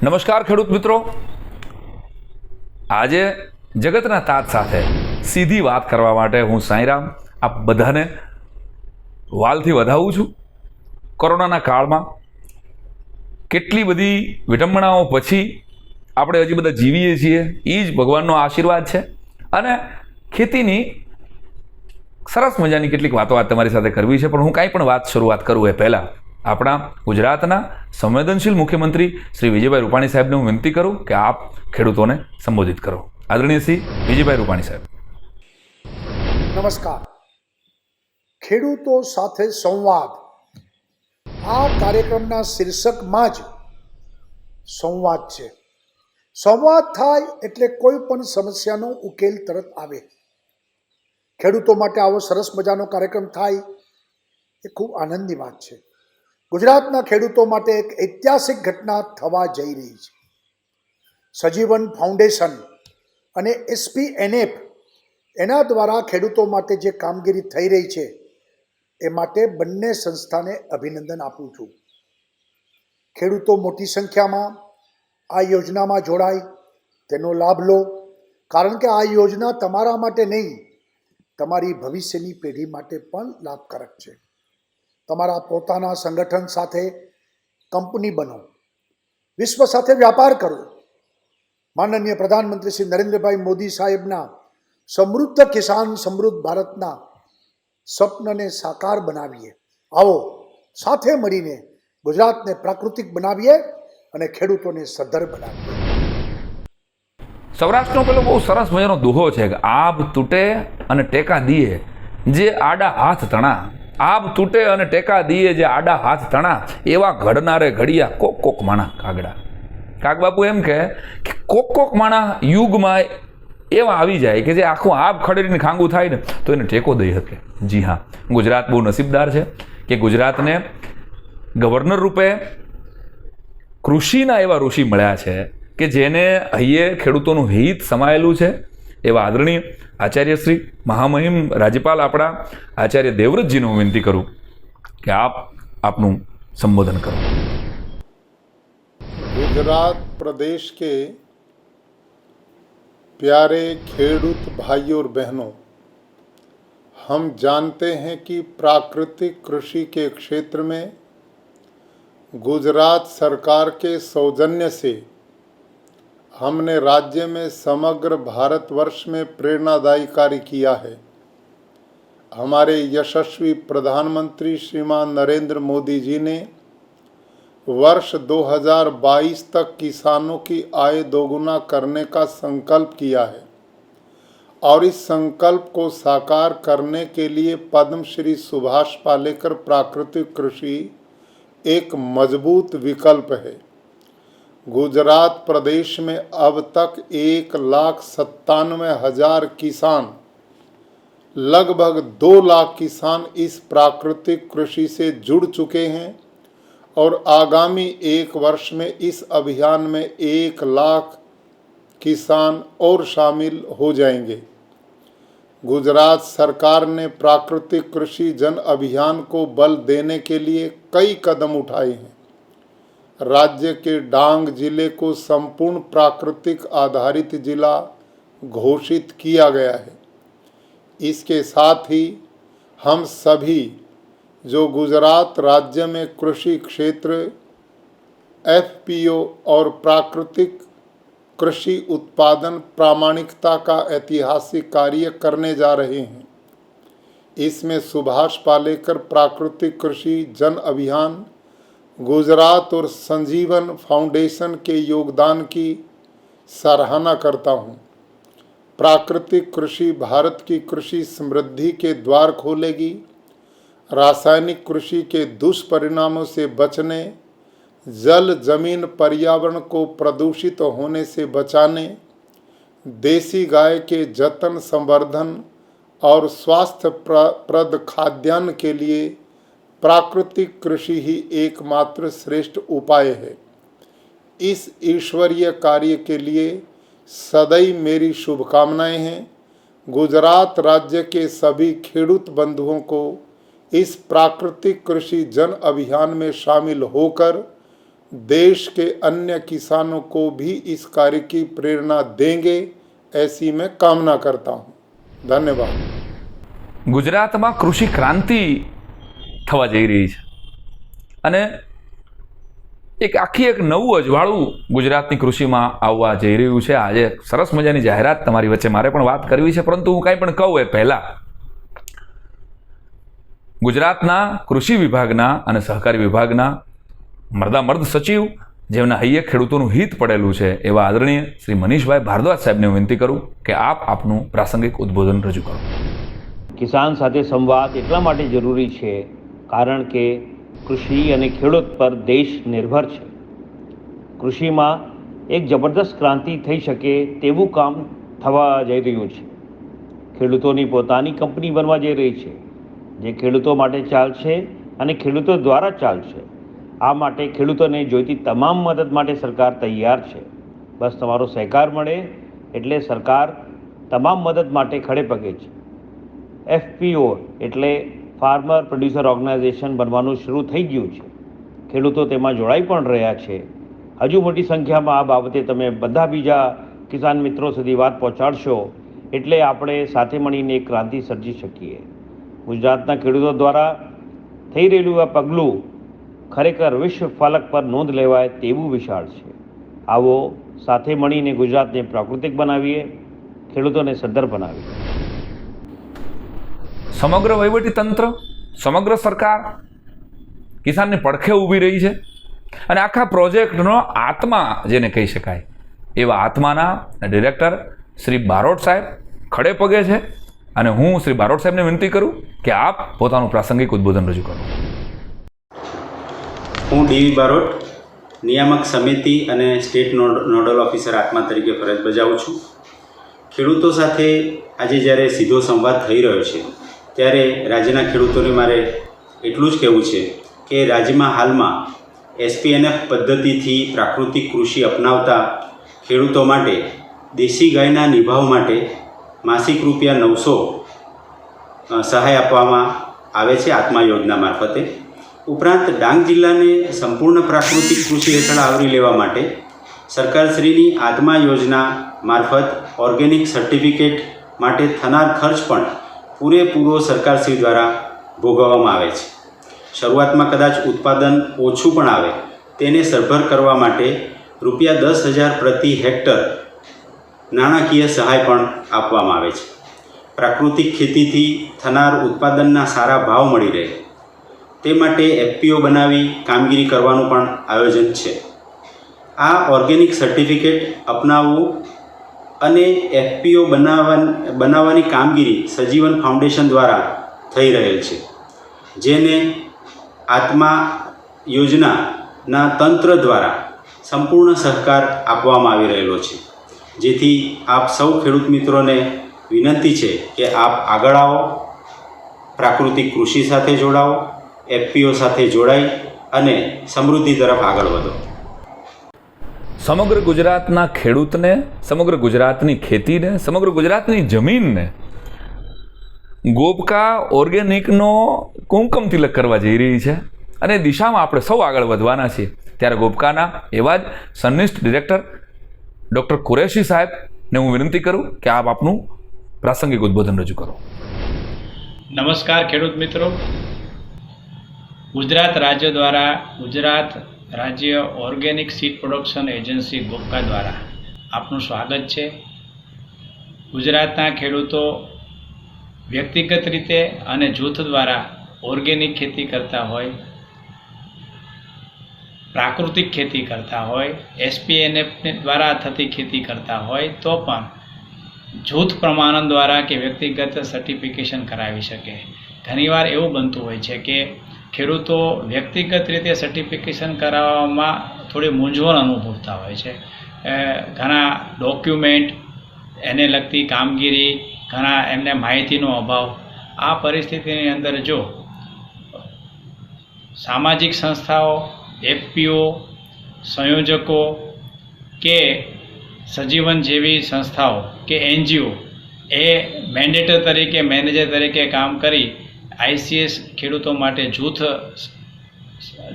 નમસ્કાર ખેડૂત મિત્રો, આજે જગતના તાત સાથે સીધી વાત કરવા માટે હું સાંઈરામ આપ બધાને વાલથી વધાવું છું. કોરોનાના કાળમાં કેટલી બધી વિડંબણાઓ પછી આપણે હજી બધા જીવીએ છીએ, એ જ ભગવાનનો આશીર્વાદ છે. અને ખેતીની સરસ મજાની કેટલીક વાતો આજ તમારી સાથે કરવી છે. પણ હું કાંઈ પણ વાત શરૂઆત કરું એ પહેલાં આપણા ગુજરાતના સંવેદનશીલ મુખ્યમંત્રી શ્રી વિજયભાઈ રૂપાણી સાહેબને હું વિનંતી કરું કે આપ ખેડૂતોને સંબોધિત કરો. આદરણીય શ્રી વિજયભાઈ રૂપાણી સાહેબ. નમસ્કાર. ખેડૂતો સાથે સંવાદ, આ કાર્યક્રમના શીર્ષકમાં જ સંવાદ છે. સંવાદ થાય એટલે કોઈ પણ સમસ્યાનો ઉકેલ તરત આવે. ખેડૂતો માટે આવો સરસ મજાનો કાર્યક્રમ થાય એ ખૂબ આનંદની વાત છે. ગુજરાતના ખેડૂતો માટે એક ઐતિહાસિક ઘટના થવા જઈ રહી છે. સજીવન ફાઉન્ડેશન અને SPNF એના દ્વારા ખેડૂતો માટે જે કામગીરી થઈ રહી છે એ માટે બંને સંસ્થાને અભિનંદન આપું છું. ખેડૂતો મોટી સંખ્યામાં આ યોજનામાં જોડાય, તેનો લાભ લો, કારણ કે આ યોજના તમારા માટે નહીં, તમારી ભવિષ્યની પેઢી માટે પણ લાભકારક છે. તમારા પોતાના સંગઠન સાથે કંપની બનો, વિશ્વ સાથે વ્યાપાર કરો. માનનીય પ્રધાનમંત્રી શ્રી નરેન્દ્રભાઈ મોદી સાહેબના સમૃદ્ધ કિસાન સમૃદ્ધ ભારતના સ્વપ્નને સાકાર બનાવીએ. આવો સાથે મળીને ગુજરાતને પ્રાકૃતિક બનાવીએ અને ખેડૂતોને સદ્ધર બનાવીએ. સૌરાષ્ટ્રનો પેલો બહુ સરસ મજાનો દુહો છે કે આબ તૂટે અને ટેકા દીએ જે આડા હાથ તણા. આબ તૂટે અને ટેકા દીએ જે આડા હાથ તણા, એવા ઘડનારે ઘડિયા કોક કોક માણા કાગડા. કાગબાપુ એમ કે કોક માણા યુગમાં એવા આવી જાય કે જે આખું આબ ખડેરીને ખાંગું થાય ને તો એને ટેકો દઈ શકે. જી હા, ગુજરાત બહુ નસીબદાર છે કે ગુજરાતને ગવર્નર રૂપે કૃષિના એવા ઋષિ મળ્યા છે કે જેને અહીંયા ખેડૂતોનું હિત સમાયેલું છે. એવા આદરણીય આચાર્ય શ્રી મહામહિમ રાજ્યપાલ આપણા આચાર્ય દેવવ્રતજીને હું વિનંતી કરું કે આપનું સંબોધન કરો. गुजरात प्रदेश के प्यारे खेडूत भाइयों और बहनों, हम जानते हैं कि प्राकृतिक कृषि के क्षेत्र में गुजरात सरकार के सौजन्य से हमने राज्य में समग्र भारतवर्ष में प्रेरणादायी कार्य किया है. हमारे यशस्वी प्रधानमंत्री श्रीमान नरेंद्र मोदी जी ने वर्ष 2022 तक किसानों की आय दोगुना करने का संकल्प किया है और इस संकल्प को साकार करने के लिए पद्मश्री सुभाष पालेकर प्राकृतिक कृषि एक मजबूत विकल्प है. गुजरात प्रदेश में अब तक 1,97,000 किसान, लगभग 2 लाख किसान इस प्राकृतिक कृषि से जुड़ चुके हैं और आगामी 1 वर्ष में इस अभियान में 1 लाख किसान और शामिल हो जाएंगे. गुजरात सरकार ने प्राकृतिक कृषि जन अभियान को बल देने के लिए कई कदम उठाए हैं. राज्य के डांग जिले को संपूर्ण प्राकृतिक आधारित जिला घोषित किया गया है. इसके साथ ही हम सभी जो गुजरात राज्य में कृषि क्षेत्र FPO और प्राकृतिक कृषि उत्पादन प्रामाणिकता का ऐतिहासिक कार्य करने जा रहे हैं. इसमें सुभाष पालेकर प्राकृतिक कृषि जन अभियान, गुजरात और संजीवन फाउंडेशन के योगदान की सराहना करता हूँ. प्राकृतिक कृषि भारत की कृषि समृद्धि के द्वार खोलेगी. रासायनिक कृषि के दुष्परिणामों से बचने, जल जमीन पर्यावरण को प्रदूषित होने से बचाने, देसी गाय के जतन संवर्धन और स्वास्थ्यप्रद खाद्यान्न के लिए प्राकृतिक कृषि ही एकमात्र श्रेष्ठ उपाय है. इस ईश्वरीय कार्य के लिए सदैव मेरी शुभकामनाएं हैं. गुजरात राज्य के सभी खेडूत बंधुओं को इस प्राकृतिक कृषि जन अभियान में शामिल होकर देश के अन्य किसानों को भी इस कार्य की प्रेरणा देंगे, ऐसी मैं कामना करता हूँ। धन्यवाद। ગુજરાતમાં કૃષિ ક્રાંતિ થવા જઈ રહી છે અને એક નવું અજવાળું ગુજરાતની કૃષિમાં આવવા જઈ રહ્યું છે. આજે સરસ મજાની જાહેરાત તમારી વચ્ચે મારે પણ વાત કરવી છે, પરંતુ હું કાંઈ પણ કહું એ પહેલાં ગુજરાતના કૃષિ વિભાગના અને સહકારી વિભાગના મર્દામર્દ સચિવ જેમના હૈયે ખેડૂતોનું હિત પડેલું છે એવા આદરણીય શ્રી મનીષભાઈ ભારદ્વાજ સાહેબને હું વિનંતી કરું કે આપ આપનું પ્રાસંગિક ઉદ્બોધન રજૂ કરો. કિસાન સાથે સંવાદ એટલા માટે જરૂરી છે કારણ કે કૃષિ અને ખેડૂત પર દેશ નિર્ભર છે. કૃષિમાં એક જબરદસ્ત ક્રાંતિ થઈ શકે તેવું કામ થવા જઈ રહ્યું છે. ખેડૂતોની પોતાની કંપની બનવા જઈ રહી છે જે ખેડૂતો માટે ચાલશે અને ખેડૂતો દ્વારા ચાલશે. આ માટે ખેડૂતોને જોઈતી તમામ મદદ માટે સરકાર તૈયાર છે. બસ તમારો સહકાર મળે એટલે સરકાર તમામ મદદ માટે ખડે પગે છે. FPO એટલે ફાર્મર પ્રોડ્યુસર ઓર્ગેનાઇઝેશન બનવાનું શરૂ થઈ ગયું છે. ખેડૂતો તેમાં જોડાઈ પણ રહ્યા છે. હજુ મોટી સંખ્યામાં આ બાબતે તમે બધા બીજા કિસાન મિત્રો સુધી વાત પહોંચાડશો એટલે આપણે સાથે મળીને એક ક્રાંતિ સર્જી શકીએ. ગુજરાતના ખેડૂતો દ્વારા થઈ રહેલું આ પગલું ખરેખર વિશ્વ ફલક પર નોંધ લેવાય તેવું વિશાળ છે. આવો સાથે મળીને ગુજરાતને પ્રાકૃતિક બનાવીએ, ખેડૂતોને સદ્ધર બનાવીએ. સમગ્ર વહીવટીતંત્ર, સમગ્ર સરકાર કિસાનની પડખે ઊભી રહી છે અને આખા પ્રોજેક્ટનો આત્મા જેને કહી શકાય એવા આત્માના ડિરેક્ટર શ્રી બારોટ સાહેબ ખડે પગે છે અને હું શ્રી બારોટ સાહેબને વિનંતી કરું કે આપ પોતાનું પ્રાસંગિક ઉદ્બોધન રજૂ કરો. હું ડીવી બારોટ, નિયામક સમિતિ અને સ્ટેટ નોડલ ઓફિસર આત્મા તરીકે ફરજ બજાવું છું. ખેડૂતો સાથે આજે જ્યારે સીધો સંવાદ થઈ રહ્યો છે ત્યારે રાજ્યના ખેડૂતોને મારે એટલું જ કહેવું છે કે રાજ્યમાં હાલમાં SPNF પદ્ધતિથી પ્રાકૃતિક કૃષિ અપનાવતા ખેડૂતો માટે દેશી ગાયના નિભાવ માટે માસિક ₹900 સહાય આપવામાં આવે છે આત્મા યોજના મારફતે. ઉપરાંત ડાંગ જિલ્લાને સંપૂર્ણ પ્રાકૃતિક કૃષિ હેઠળ આવરી લેવા માટે સરકારશ્રીની આત્મા યોજના મારફત ઓર્ગેનિક સર્ટિફિકેટ માટે થનાર ખર્ચ પણ પૂરેપૂરો સરકારશ્રી દ્વારા ભોગવવામાં આવે છે. શરૂઆતમાં કદાચ ઉત્પાદન ઓછું પણ આવે તેને સરભર કરવા માટે ₹10,000 પ્રતિ હેક્ટર નાણાકીય સહાય પણ આપવામાં આવે છે. પ્રાકૃતિક ખેતીથી થનાર ઉત્પાદનના સારા ભાવ મળી રહે તે માટે FPO બનાવી કામગીરી કરવાનું પણ આયોજન છે. આ ઓર્ગેનિક સર્ટિફિકેટ અપનાવવું અને FPO બનાવવાની કામગીરી સજીવન ફાઉન્ડેશન દ્વારા થઈ રહેલ છે, જેને આત્મા યોજનાના તંત્ર દ્વારા સંપૂર્ણ સહકાર આપવામાં આવી રહેલો છે. જેથી આપ સૌ ખેડૂત મિત્રોને વિનંતી છે કે આપ આગળ આવો, પ્રાકૃતિક કૃષિ સાથે જોડાઓ, FPO સાથે જોડાઈ અને સમૃદ્ધિ તરફ આગળ વધો. સમગ્ર ગુજરાતના ખેડૂતને, સમગ્ર ગુજરાતની ખેતીને, સમગ્ર ગુજરાતની જમીનને ગોપકા ઓર્ગેનિકનો કુમકમ તિલક કરવા જઈ રહી છે અને દિશામાં આપણે સૌ આગળ વધવાના છીએ. ત્યારે ગોપકાના એવા જ સન્નિષ્ઠ ડિરેક્ટર ડૉક્ટર કુરેશી સાહેબને હું વિનંતી કરું કે આપ આપનું પ્રાસંગિક ઉદ્બોધન રજૂ કરો. નમસ્કાર ખેડૂત મિત્રો. ગુજરાત રાજ્ય દ્વારા ગુજરાત રાજ્ય ઓર્ગેનિક સીડ પ્રોડક્શન એજન્સી ગોપકા દ્વારા આપનું સ્વાગત છે. ગુજરાતના ખેડૂતો વ્યક્તિગત રીતે અને જૂથ દ્વારા ઓર્ગેનિક ખેતી કરતા હોય, પ્રાકૃતિક ખેતી કરતા હોય, SPNF દ્વારા થતી ખેતી કરતા હોય તો પણ જૂથ પ્રમાણન દ્વારા કે વ્યક્તિગત સર્ટિફિકેશન કરાવી શકે. ઘણીવાર એવું બનતું હોય છે કે ખેડૂતો વ્યક્તિગત રીતે સર્ટિફિકેશન કરાવવામાં થોડી મૂંઝવણ અનુભવતા હોય છે. ઘણા ડોક્યુમેન્ટ, એને લગતી કામગીરી, ઘણા એમને માહિતીનો અભાવ. આ પરિસ્થિતિની અંદર જો સામાજિક સંસ્થાઓ, FPO, સંયોજકો કે સજીવન જેવી સંસ્થાઓ કે NGO એ મેન્ડેટર તરીકે, મેનેજર તરીકે કામ કરી ICS ખેડૂતો માટે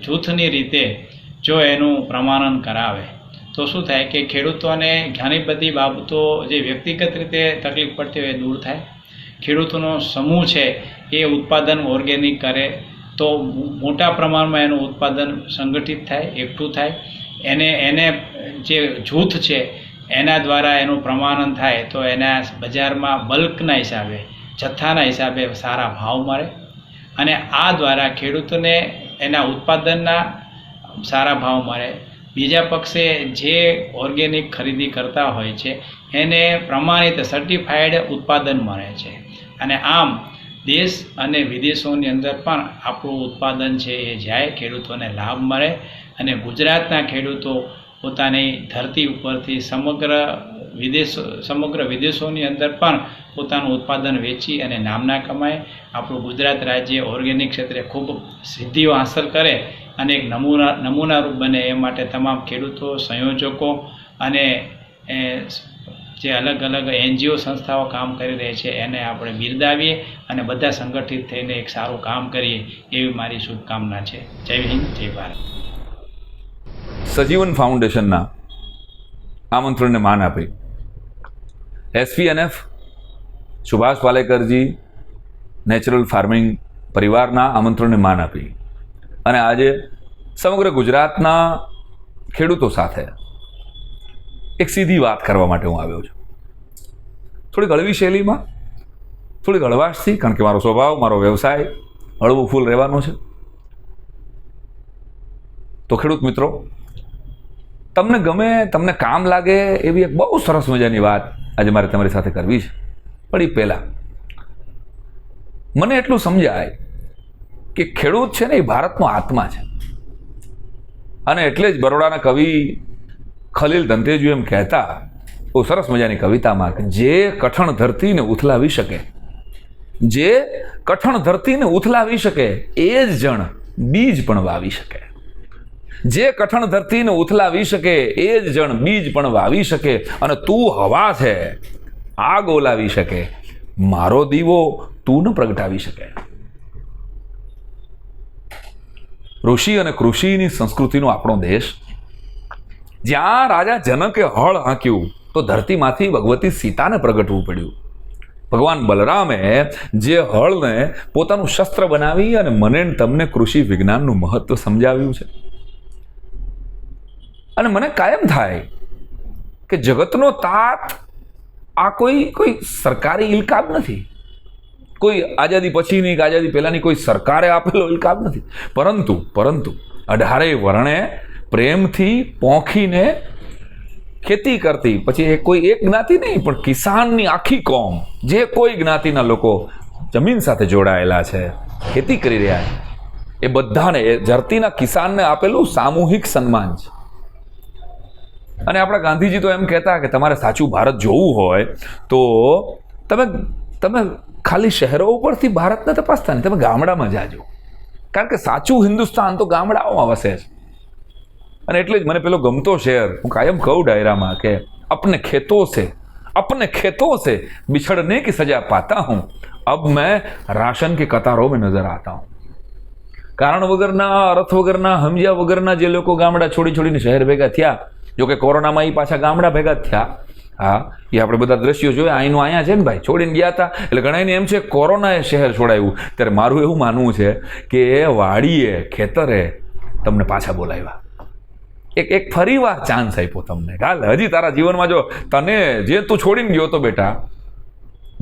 જૂથની રીતે જો એનું પ્રમાણન કરાવે તો શું થાય કે ખેડૂતોને ઘણી બધી બાબતો જે વ્યક્તિગત રીતે તકલીફ પડતી હોય એ દૂર થાય. ખેડૂતોનો સમૂહ છે એ ઉત્પાદન ઓર્ગેનિક કરે તો મોટા પ્રમાણમાં એનું ઉત્પાદન સંગઠિત થાય, એકઠું થાય. એને જે જૂથ છે એના દ્વારા એનું પ્રમાણન થાય તો એના બજારમાં બલ્કના હિસાબે, જથ્થાના હિસાબે સારા ભાવ મળે અને આ દ્વારા ખેડૂતોને એના ઉત્પાદનના સારા ભાવ મળે. બીજા પક્ષે જે ઓર્ગેનિક ખરીદી કરતા હોય છે એને પ્રમાણિત સર્ટિફાઈડ ઉત્પાદન મળે છે અને આમ દેશ અને વિદેશોની અંદર પણ આપણું ઉત્પાદન છે એ જાય, ખેડૂતોને લાભ મળે અને ગુજરાતના ખેડૂતો પોતાની ધરતી ઉપરથી સમગ્ર વિદેશોની અંદર પણ પોતાનું ઉત્પાદન વેચી અને નામના કમાય. આપણું ગુજરાત રાજ્ય ઓર્ગેનિક ક્ષેત્રે ખૂબ સિદ્ધિઓ હાંસલ કરે અને એક નમૂનારૂપ બને એ માટે તમામ ખેડૂતો, સંયોજકો અને જે અલગ અલગ NGO સંસ્થાઓ કામ કરી રહી છે એને આપણે બિરદાવીએ અને બધા સંગઠિત થઈને એક સારું કામ કરીએ એવી મારી શુભકામના છે. જય હિન્દ, જય ભારત. સજીવન ફાઉન્ડેશનના આમંત્રણને માન આપી SPNF સુભાષ પાલેકરજી નેચરલ ફાર્મિંગ પરિવારના આમંત્રણને માન આપી અને આજે સમગ્ર ગુજરાતના ખેડૂતો સાથે એક સીધી વાત કરવા માટે હું આવ્યો છું. થોડીક હળવી શૈલીમાં, થોડીક હળવાશથી, કારણ કે મારો સ્વભાવ, મારો વ્યવસાય હળવું ફૂલ રહેવાનો છે. તો ખેડૂત મિત્રો, તમને ગમે, તમને કામ લાગે એવી એક બહુ સરસ મજાની વાત આજે મારે તમારી સાથે કરવી છે. પણ એ પહેલાં મને એટલું સમજાય કે ખેડૂત છે ને એ ભારતનો આત્મા છે અને એટલે જ બરોડાના કવિ ખલીલ ધંતેજુ એમ કહેતા બહુ સરસ મજાની કવિતામાં કે જે કઠણ ધરતીને ઉથલાવી શકે, જે કઠણ ધરતીને ઉથલાવી શકે એ જ જણ બીજ પણ વાવી શકે. જે કઠણ ધરતીને ઉથલાવી શકે એ જ જણ બીજ પણ વાવી શકે અને તું હવા છે, આગ ઓલાવી શકે, મારો દીવો તું ન પ્રગટાવી શકે. ઋષિ અને કૃષિની સંસ્કૃતિનો આપણો દેશ, જ્યાં રાજા જનકે હળ હાંક્યું તો ધરતીમાંથી ભગવતી સીતાને પ્રગટવું પડ્યું. ભગવાન બલરામે જે હળને પોતાનું શસ્ત્ર બનાવી અને મને તમને કૃષિ વિજ્ઞાનનું મહત્વ સમજાવ્યું છે. અને મને કાયમ થાય કે જગતનો તાત આ કોઈ સરકારી ઇલકાબ નથી, કોઈ આઝાદી પછીની કે આઝાદી પહેલાની કોઈ સરકારે આપેલો ઇલકાબ નથી, પરંતુ 18 વર્ણે પ્રેમથી પોંખીને ખેતી કરતી, પછી કોઈ એક જ્ઞાતિ નહીં પણ કિસાનની આખી કોમ, જે કોઈ જ્ઞાતિના લોકો જમીન સાથે જોડાયેલા છે, ખેતી કરી રહ્યા છે, એ બધાને એ ધરતીના કિસાનને આપેલું સામૂહિક સન્માન છે. અને આપણા ગાંધીજી તો એમ કહેતા કે તમારે સાચું ભારત જોવું હોય તો તમે ખાલી શહેરો ઉપરથી ભારતને તપાસતા નહીં, તમે ગામડામાં જાજો, કારણ કે સાચું હિન્દુસ્તાન તો ગામડાઓમાં વસે છે. અને એટલે જ મને પેલો ગમતો શેર હું કાયમ કહું ડાયરામાં કે अपने खेतों से बिछड़ने की सजा पाता हूँ, अब मैं राशन की कतारों में नजर आता हूँ. કારણ વગરના, અર્થ વગરના, સમજ્યા વગરના જે લોકો ગામડા છોડીને શહેર ભેગા થયા, જો કે કોરોનામાં એ પાછા ગામડા ભેગા થયા. હા, એ આપણે બધા દ્રશ્યો જોયા, અહીંનું અહીંયા છે ને ભાઈ, છોડીને ગયા હતા. એટલે ઘણાને એમ છે કોરોનાએ શહેર છોડાયું. ત્યારે મારું એવું માનવું છે કે વાડીએ, ખેતરે તમને પાછા બોલાવ્યા, એક ફરી વાર ચાન્સ આપ્યો તમને. હાલ હજી તારા જીવનમાં જો તને જે તું છોડીને ગયો તો બેટા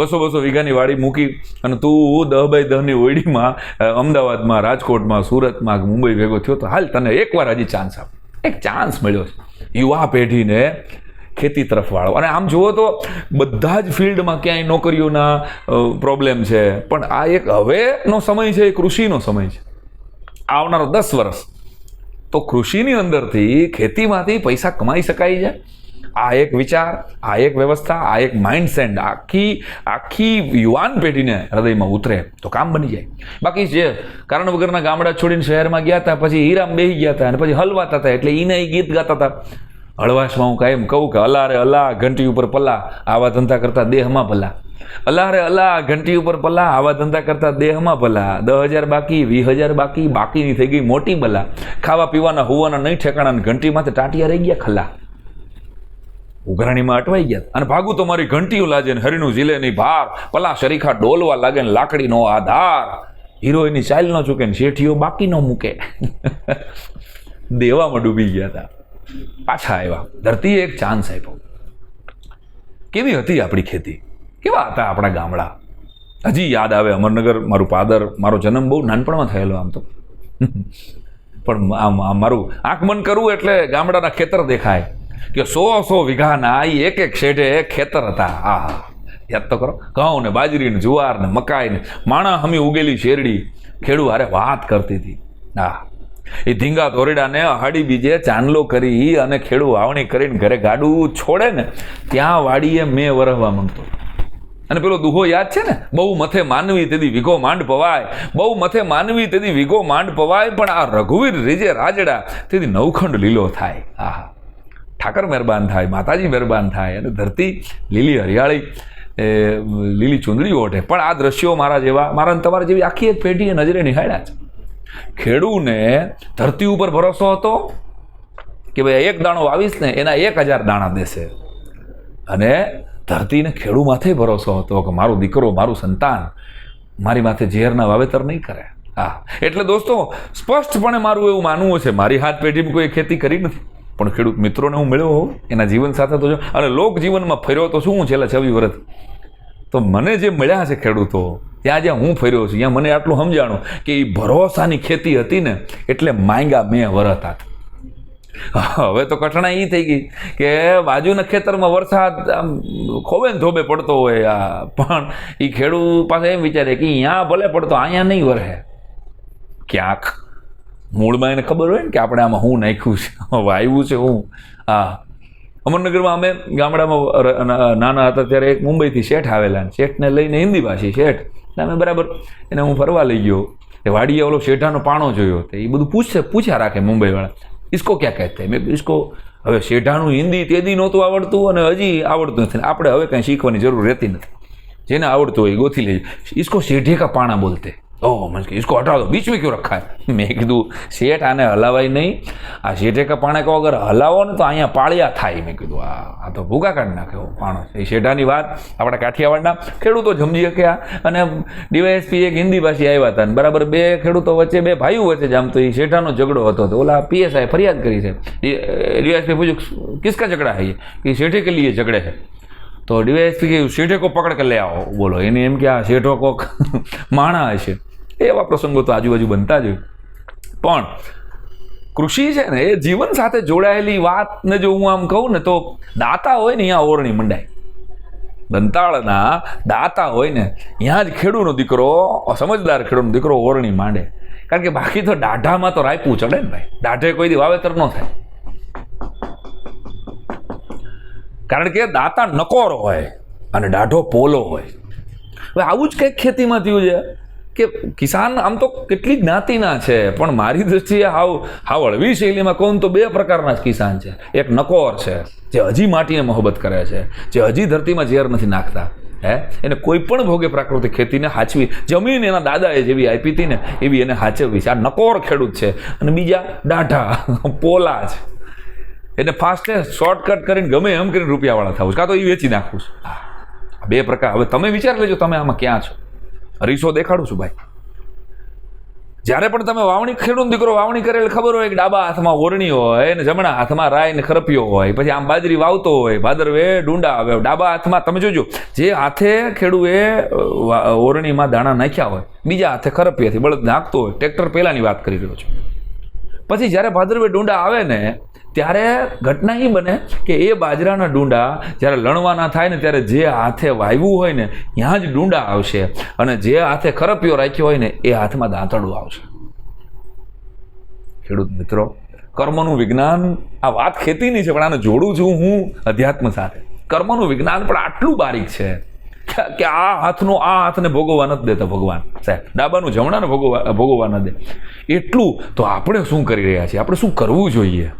200 વીઘાની વાડી મૂકી અને તું 10 બાય 10ની ઓયડીમાં અમદાવાદમાં, રાજકોટમાં, સુરતમાં, મુંબઈ ભેગો થયો તો હાલ તને એકવાર હજી ચાન્સ આપ. એક ચાન્સ મળ્યો છે યુવા પેઢીને ખેતી તરફ વાળો. અને આમ જુઓ તો બધા જ ફિલ્ડમાં ક્યાંય નોકરીઓના પ્રોબ્લેમ છે, પણ આ એક હવેનો સમય છે, એ કૃષિનો સમય છે. આવનારો 10 વર્ષ તો કૃષિની અંદરથી, ખેતીમાંથી પૈસા કમાઈ શકાય છે. આ એક વિચાર, આ એક વ્યવસ્થા, આ એક માઇન્ડસેટ આખી યુવાન પેઢીને હૃદયમાં ઉતરે તો કામ બની જાય. બાકી જે કારણ વગરના ગામડા છોડીને શહેરમાં ગયા હતા, પછી હીરામ બેસી ગયા હતા અને પછી હલવાતા હતા, એટલે એને ગીત ગાતા હતા. હળવાશમાં હું કાયમ કહું કે અલા રે અલા, ઘંટી ઉપર પલા, આવા ધંધા કરતા દેહમાં ભલા. અલા રે અલા, ઘંટી ઉપર પલા, આવા ધંધા કરતા દેહમાં ભલા, 10,000 બાકી, 20,000 બાકી, બાકીની થઈ ગઈ મોટી બલા, ખાવા પીવાના હોવાના નહીં ઠેકાણા, ઘંટી માથે ટાંટિયા રહી ગયા ખલા, ઉઘરાણીમાં અટવાઈ ગયા, અને ભાગું તો મારી ઘંટીઓ લાજે ને હરીનું ઝીલે નહીં ભાર, પલા શરીખા ડોલવા લાગે ને લાકડીનો આધાર, હીરોઈની ચાલ ન ચૂકે ને શેઠીઓ બાકી ન મૂકે. દેવામાં ડૂબી ગયા હતા, પાછા આવ્યા, ધરતીએ એક ચાન્સ આપ્યો. કેવી હતી આપણી ખેતી, કેવા હતા આપણા ગામડા, હજી યાદ આવે. અમરનગર મારું પાદર, મારો જન્મ બહુ નાનપણમાં થયેલો આમ તો, પણ આમ મારું આંખ બંધ કરવું એટલે ગામડાના ખેતર દેખાય કે 100 વીઘાના એક શેઢે ખેતર હતા. હા, યાદ તો કરો. ઘઉં ને બાજરી ને જુવાર ને મકાઈ ને માણા હમી ઉગેલી શેરડી, ખેડૂ હારે વાત કરતી હતી. હા, એ ધીંગા તોરડાને અહાડી બીજે ચાંદલો કરી અને ખેડૂ વાવણી કરીને ઘરે ગાડું છોડે ને ત્યાં વાડીએ મેં વરહવા માંગતો. અને પેલો દુહો યાદ છે ને, બહુ મથે માનવી તેથી વિઘો માંડ પવાય, બહુ મથે માનવી તેથી વિઘો માંડ પવાય, પણ આ રઘુવીર રીજે રાજડા તેથી નવખંડ લીલો થાય. આહા, ઠાકર મહેરબાન થાય, માતાજી મહેરબાન થાય, અને ધરતી લીલી હરિયાળી લીલી ચૂંદડી ઓઢે. પણ આ દ્રશ્યો મારા જેવા, મારા તમારા જેવી આખી એક પેઢીએ નજરે નિહાળ્યા છે. ખેડૂને ધરતી ઉપર ભરોસો હતો કે ભાઈ એક દાણો વાવીશ ને એના 1,000 દાણા દેશે, અને ધરતીને ખેડૂ માથે ભરોસો હતો કે મારો દીકરો, મારું સંતાન મારી માથે ઝેરના વાવેતર નહીં કરે. હા, એટલે દોસ્તો સ્પષ્ટપણે મારું એવું માનવું છે, મારી હાથ પેઢીમાં કોઈ ખેતી કરી નથી, પણ ખેડૂત મિત્રોને હું મળ્યો હોઉં એના જીવન સાથે તો જો, અને લોક જીવનમાં ફર્યો તો શું હું છેલ્લા 26 વર્ષ, તો મને જે મળ્યા છે ખેડૂતો, ત્યાં જ્યાં હું ફર્યો છું ત્યાં મને આટલું સમજાણું કે એ ભરોસાની ખેતી હતી ને એટલે માંગ્યા મેં વરતા. હવે તો કઠણાઈ એ થઈ ગઈ કે બાજુના ખેતરમાં વરસાદ આમ ખોબે ને ધોબે પડતો હોય, પણ એ ખેડૂત પાસે એમ વિચારે કે અહીંયા ભલે પડતો, અહીંયા નહીં વરહે. ક્યાંક મૂળમાં એને ખબર હોય ને કે આપણે આમાં હું નાખ્યું છે, વાવ્યું છે હું. હા, અમરનગરમાં અમે ગામડામાં નાના હતા ત્યારે એક મુંબઈથી શેઠ આવેલા, શેઠને લઈને હિન્દી ભાષી શેઠ, અમે બરાબર એને હું ફરવા લઈ ગયો, એ વાડીએ ઓલો શેઠાનો પાણો જોયો, તો એ બધું પૂછ્યા રાખે મુંબઈવાળા, ઇસકો ક્યાં કહેતે? મેં ઇસકો, હવે શેઠાનું હિન્દી તેદી નહોતું આવડતું અને હજી આવડતું નથી, આપણે હવે કંઈ શીખવાની જરૂર રહેતી નથી, જેને આવડતું હોય ગોથી લેજો. ઇસકો શેઠે કા પાણા બોલતે. ઓહ, મને કે इसको हटा दो, बीच में क्यों रखा है? મેં કીધું શેઠ આને હલાવાય નહીં, આ શેઠે કા પાણે કહો અગર હલાવો ને તો અહીંયા પાળિયા થાય. મેં કીધું આ તો ભૂગા કાઢી નાખે પાણો. એ શેઠાની વાત આપણા કાઠિયાવાડના ખેડૂતો સમજી શક્યા, અને ડીવાયએસપી એક હિન્દી ભાષી આવ્યા હતા, અને બરાબર બે ખેડૂતો વચ્ચે, બે ભાઈઓ વચ્ચે જામ, તો એ શેઠાનો ઝઘડો હતો, તો ઓલા પીએસઆઈ ફરિયાદ કરી છે. ડીવાયએસપી પૂછ્યું કિસકા ઝઘડા है ये શેઠે के लिए झगड़े है, તો ડીવાયએસપી કે શેઠે કો પકડ કે લે આવો. બોલો, એને એમ કે આ શેઠો કોક માણા હશે. એવા પ્રસંગો તો આજુબાજુ બનતા જ હોય. પણ કૃષિ છે ને એ જીવન સાથે જોડાયેલી વાતને જો હું આમ કહું ને તો દાતા હોય ને અહીંયા ઓરણી મંડાય. દંતાળના દાતા હોય ને ત્યાં જ ખેડૂનો દીકરો, સમજદાર ખેડૂનો દીકરો ઓરણી માંડે. કારણ કે બાકી તો દાઢામાં તો રાયપું ચડે ને ભાઈ, દાઢે કોઈ દી વાવેતર ન થાય. કારણ કે દાતા નકોર હોય અને દાઢો પોલો હોય. હવે આવું જ કંઈક ખેતીમાં થયું છે કે કિસાન આમ તો કેટલી જ્ઞાતિના છે, પણ મારી દૃષ્ટિએ હાવ હળવી શૈલીમાં કહું તો બે પ્રકારના જ કિસાન છે. એક નકોર છે જે હજી માટીને મોહબ્બત કરે છે, જે હજી ધરતીમાં ઝેર નથી નાખતા, એને કોઈ પણ ભોગે પ્રાકૃતિક ખેતીને હાચવી, જમીન એના દાદાએ જેવી આપી હતી ને એવી એને હાચવવી છે. આ નકોર ખેડૂત છે. અને બીજા દાઢા પોલા છે, એને ફાસ્ટેસ્ટ શોર્ટકટ કરીને ગમે એમ કરીને રૂપિયાવાળા થવું છે, કાં તો એ વેચી નાખવું છે. બે પ્રકાર. હવે તમે વિચાર લેજો તમે આમાં ક્યાં છો. રીસો દેખાડું છું ભાઈ. જ્યારે પણ તમે વાવણી, ખેડૂત દીકરો વાવણી કરેલ ખબર હોય કે ડાબા હાથમાં ઓરણી હોય ને જમણા હાથમાં રાય ને ખરપિયો હોય, પછી આમ બાજરી વાવતો હોય, ભાદરવે ડુંડા આવે, ડાબા હાથમાં તમે જોજો જે હાથે ખેડૂએ ઓરણીમાં દાણા નાખ્યા હોય, બીજા હાથે ખરપિયાથી બળદ નાખતો હોય. ટ્રેક્ટર પહેલાંની વાત કરી રહ્યો છું. પછી જ્યારે ભાદરવે ડુંડા આવે ને ત્યારે ઘટના એ બને કે એ બાજરાના ડુંડા જ્યારે લણવાના થાય ને ત્યારે જે હાથે વાવ્યું હોય ને ત્યાં જ ડુંડા આવશે, અને જે હાથે ખરપિયો રાખ્યો હોય ને એ હાથમાં દાંતરડું આવશે. ખેડૂત મિત્રો, કર્મનું વિજ્ઞાન, આ વાત ખેતીની છે પણ આને જોડું છું હું અધ્યાત્મ સાથે. કર્મનું વિજ્ઞાન પણ આટલું બારીક છે કે આ હાથને ભોગવવા નથી દેતા ભગવાન સાહેબ, ડાબાનું જમણાને ભોગવવા ન દે. એટલું તો આપણે શું કરી રહ્યા છીએ, આપણે શું કરવું જોઈએ?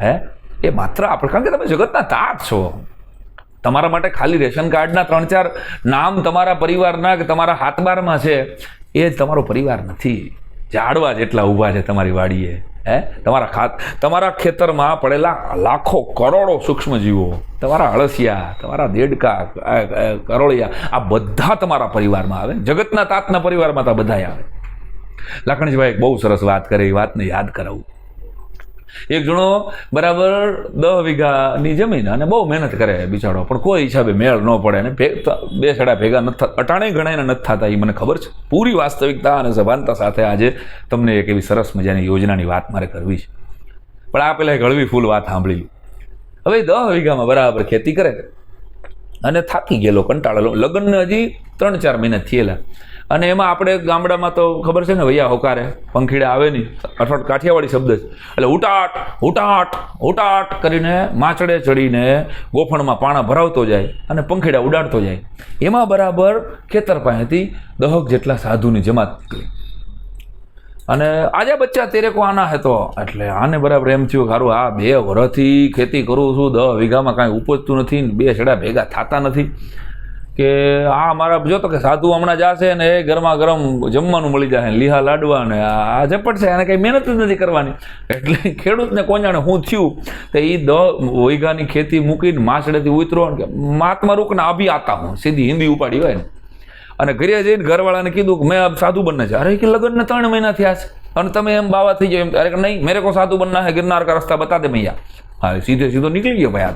એ માત્ર આપણે, કારણ કે તમે જગતના તાત છો, તમારા માટે ખાલી રેશન કાર્ડના 3-4 નામ તમારા પરિવારના કે તમારા હાથબારમાં છે, એ જ તમારો પરિવાર નથી. ઝાડવા જેટલા ઊભા છે તમારી વાડીએ, તમારા ખેતરમાં પડેલા લાખો કરોડો સૂક્ષ્મજીવો, તમારા અળસિયા, તમારા દેડકા, કરોળિયા, આ બધા તમારા પરિવારમાં આવે. જગતના તાતના પરિવારમાં તો બધાય આવે. લાખણજીભાઈ એક બહુ સરસ વાત કરે, એ વાતને યાદ કરાવું. એક જણો બરાબર 10 વીઘાની જમીન અને બહુ મહેનત કરે બિચારો, પણ કોઈ હિસાબે મેળ ન પડે અને 2 છેડા ભેગા નથી થતા, અટાણે ગણાયને નથી થતા. એ મને ખબર છે. પૂરી વાસ્તવિકતા અને સભાનતા સાથે આજે તમને એક એવી સરસ મજાની યોજનાની વાત મારે કરવી છે. પણ આ પહેલાં એક હળવી ફૂલ વાત સાંભળી લો. હવે 10 વીઘામાં બરાબર ખેતી કરે અને થાકી ગયેલો, કંટાળેલો, લગ્નને હજી 3-4 મહિના થયેલા, અને એમાં આપણે ગામડામાં તો ખબર છે ને, વૈયા હોકારે પંખીડા આવે નહીં, અઠવાડ કાઠિયાવાડી શબ્દ છે, એટલે ઉટાટ ઉટાટ ઉટાટ કરીને માચડે ચડીને ગોફણમાં પાણા ભરાવતો જાય અને પંખીડા ઉડાડતો જાય. એમાં બરાબર ખેતર પાસેથી 10 જેટલા સાધુની જમાત નીકળી અને આજે બચ્ચા તેરે કો આના હે. તો એટલે આને બરાબર એમ થયું, સારું આ 2 વર્ષથી ખેતી કરું છું, 10 વીઘામાં કાંઈ ઉપજતું નથી, 2 છેડા ભેગા થતા નથી, કે આ મારા જોતો કે સાધુ હમણાં જશે ને એ ગરમા ગરમ જમવાનું મળી જાય, લીહા લાડવા ને આ ઝપટ છે, એને કંઈ મહેનત જ નથી કરવાની. એટલે ખેડૂતને કોણ જાણે શું થયું, તો એ 10 વીઘાની ખેતી મૂકીને માછડેથી ઉતરો કે મહાત્મા રૂકને અભી આતા હું, સીધી હિન્દી ઉપાડી હોય ને, અને ઘરે જઈને ઘરવાળાને કીધું કે મેં અબ સાધુ બનના છે. અરે કે લગ્નને 3 મહિના થયા છે અને તમે એમ બાવા થઈ જાય. અરે કે નહીં, મેરે કો સાધુ બનના હે, गिरनार का रस्ता बता दे मैया. હા, સીધો નીકળી ગયો ભાઈ.